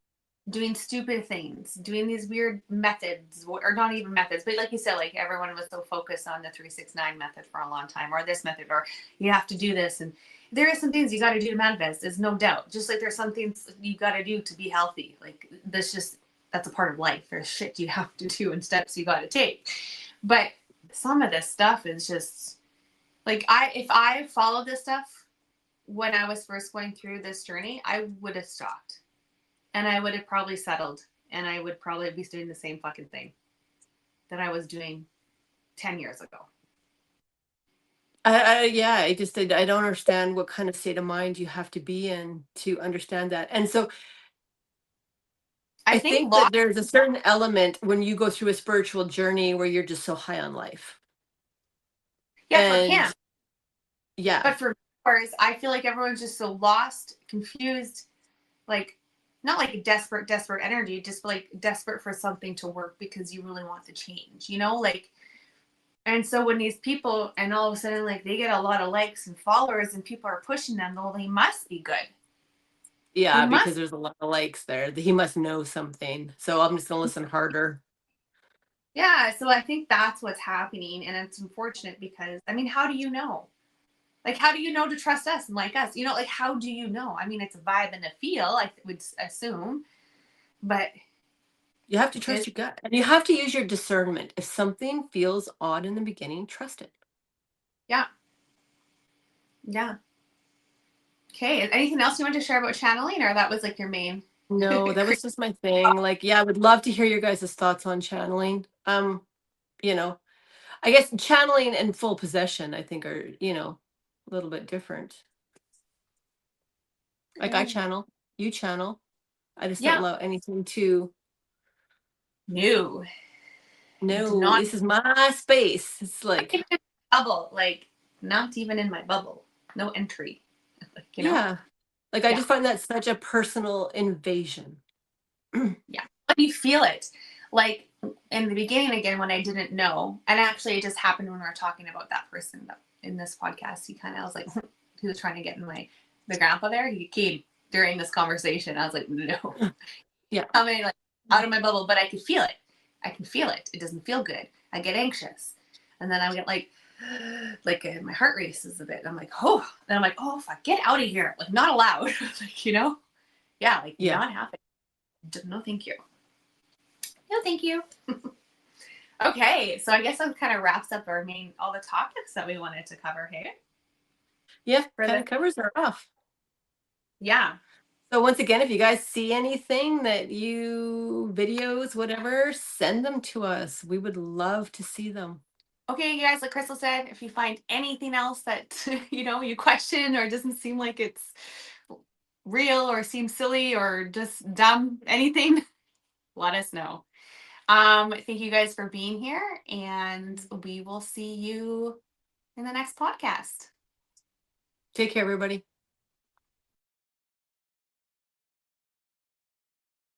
doing stupid things, doing these weird methods, or not even methods, but like you said, like everyone was so focused on the 369 method for a long time, or this method, or you have to do this. And there are some things you got to do to manifest, there's no doubt. Just like there's some things you got to do to be healthy. Like that's a part of life. There's shit you have to do and steps you got to take. But some of this stuff is just like, if I followed this stuff when I was first going through this journey, I would have stopped and I would have probably settled and I would probably be doing the same fucking thing that I was doing 10 years ago. Yeah, I don't understand what kind of state of mind you have to be in to understand that. And so I I think think that there's a certain element when you go through a spiritual journey where you're just so high on life. yeah, for him, And yeah, but for viewers, I feel like everyone's just so lost, confused, like not like desperate energy, just like desperate for something to work because you really want to change, like. And so when these people, and all of a sudden, like they get a lot of likes and followers, and people are pushing them, well, they must be good. They yeah, because must. there's a lot of likes there. He must know something. So I'm just gonna listen harder. Yeah. So I think that's what's happening, and it's unfortunate because I mean, how do you know? Like, how do you know to trust us and like us? Like how do you know? I mean, it's a vibe and a feel. I would assume, but You have to trust your gut. And you have to use your discernment. If something feels odd in the beginning, trust it. yeah. Yeah. Okay. Anything else you want to share about channeling, or that was like your main? No, that was just my thing. Like, yeah, I would love to hear your guys' thoughts on channeling. You know, I guess channeling and full possession, I think, are, a little bit different. Like, I Okay. channel, you channel. I just don't Yeah. allow anything to. No. Do No, not this is my space. It's like, bubble. Like, not even in my bubble. No entry. Like, yeah. Like, I Yeah. just find that such a personal invasion. Yeah. But you feel it. Like in the beginning, again, when I didn't know, and actually it just happened when we were talking about that person in this podcast. He kind of, I was like, he was trying to get in the grandpa there. He came during this conversation. I was like, no. Yeah. Coming like out of my bubble, but I could feel it. I can feel it. It doesn't feel good. I get anxious. And then I get like my heart races a bit. I'm like, oh, then I'm like, oh, fuck, get out of here. Like, not allowed. Like, yeah, like Yeah. not happening. No, thank you. No, thank you. Okay, so I guess that kind of wraps up all the topics that we wanted to cover here. Yeah, For kind the- of covers are off. Yeah. So once again, if you guys see anything videos, whatever, send them to us. We would love to see them. Okay, you guys, like Crystal said, if you find anything else that you question or doesn't seem like it's real or seems silly or just dumb, anything, let us know. Thank you guys for being here, and we will see you in the next podcast. Take care, everybody.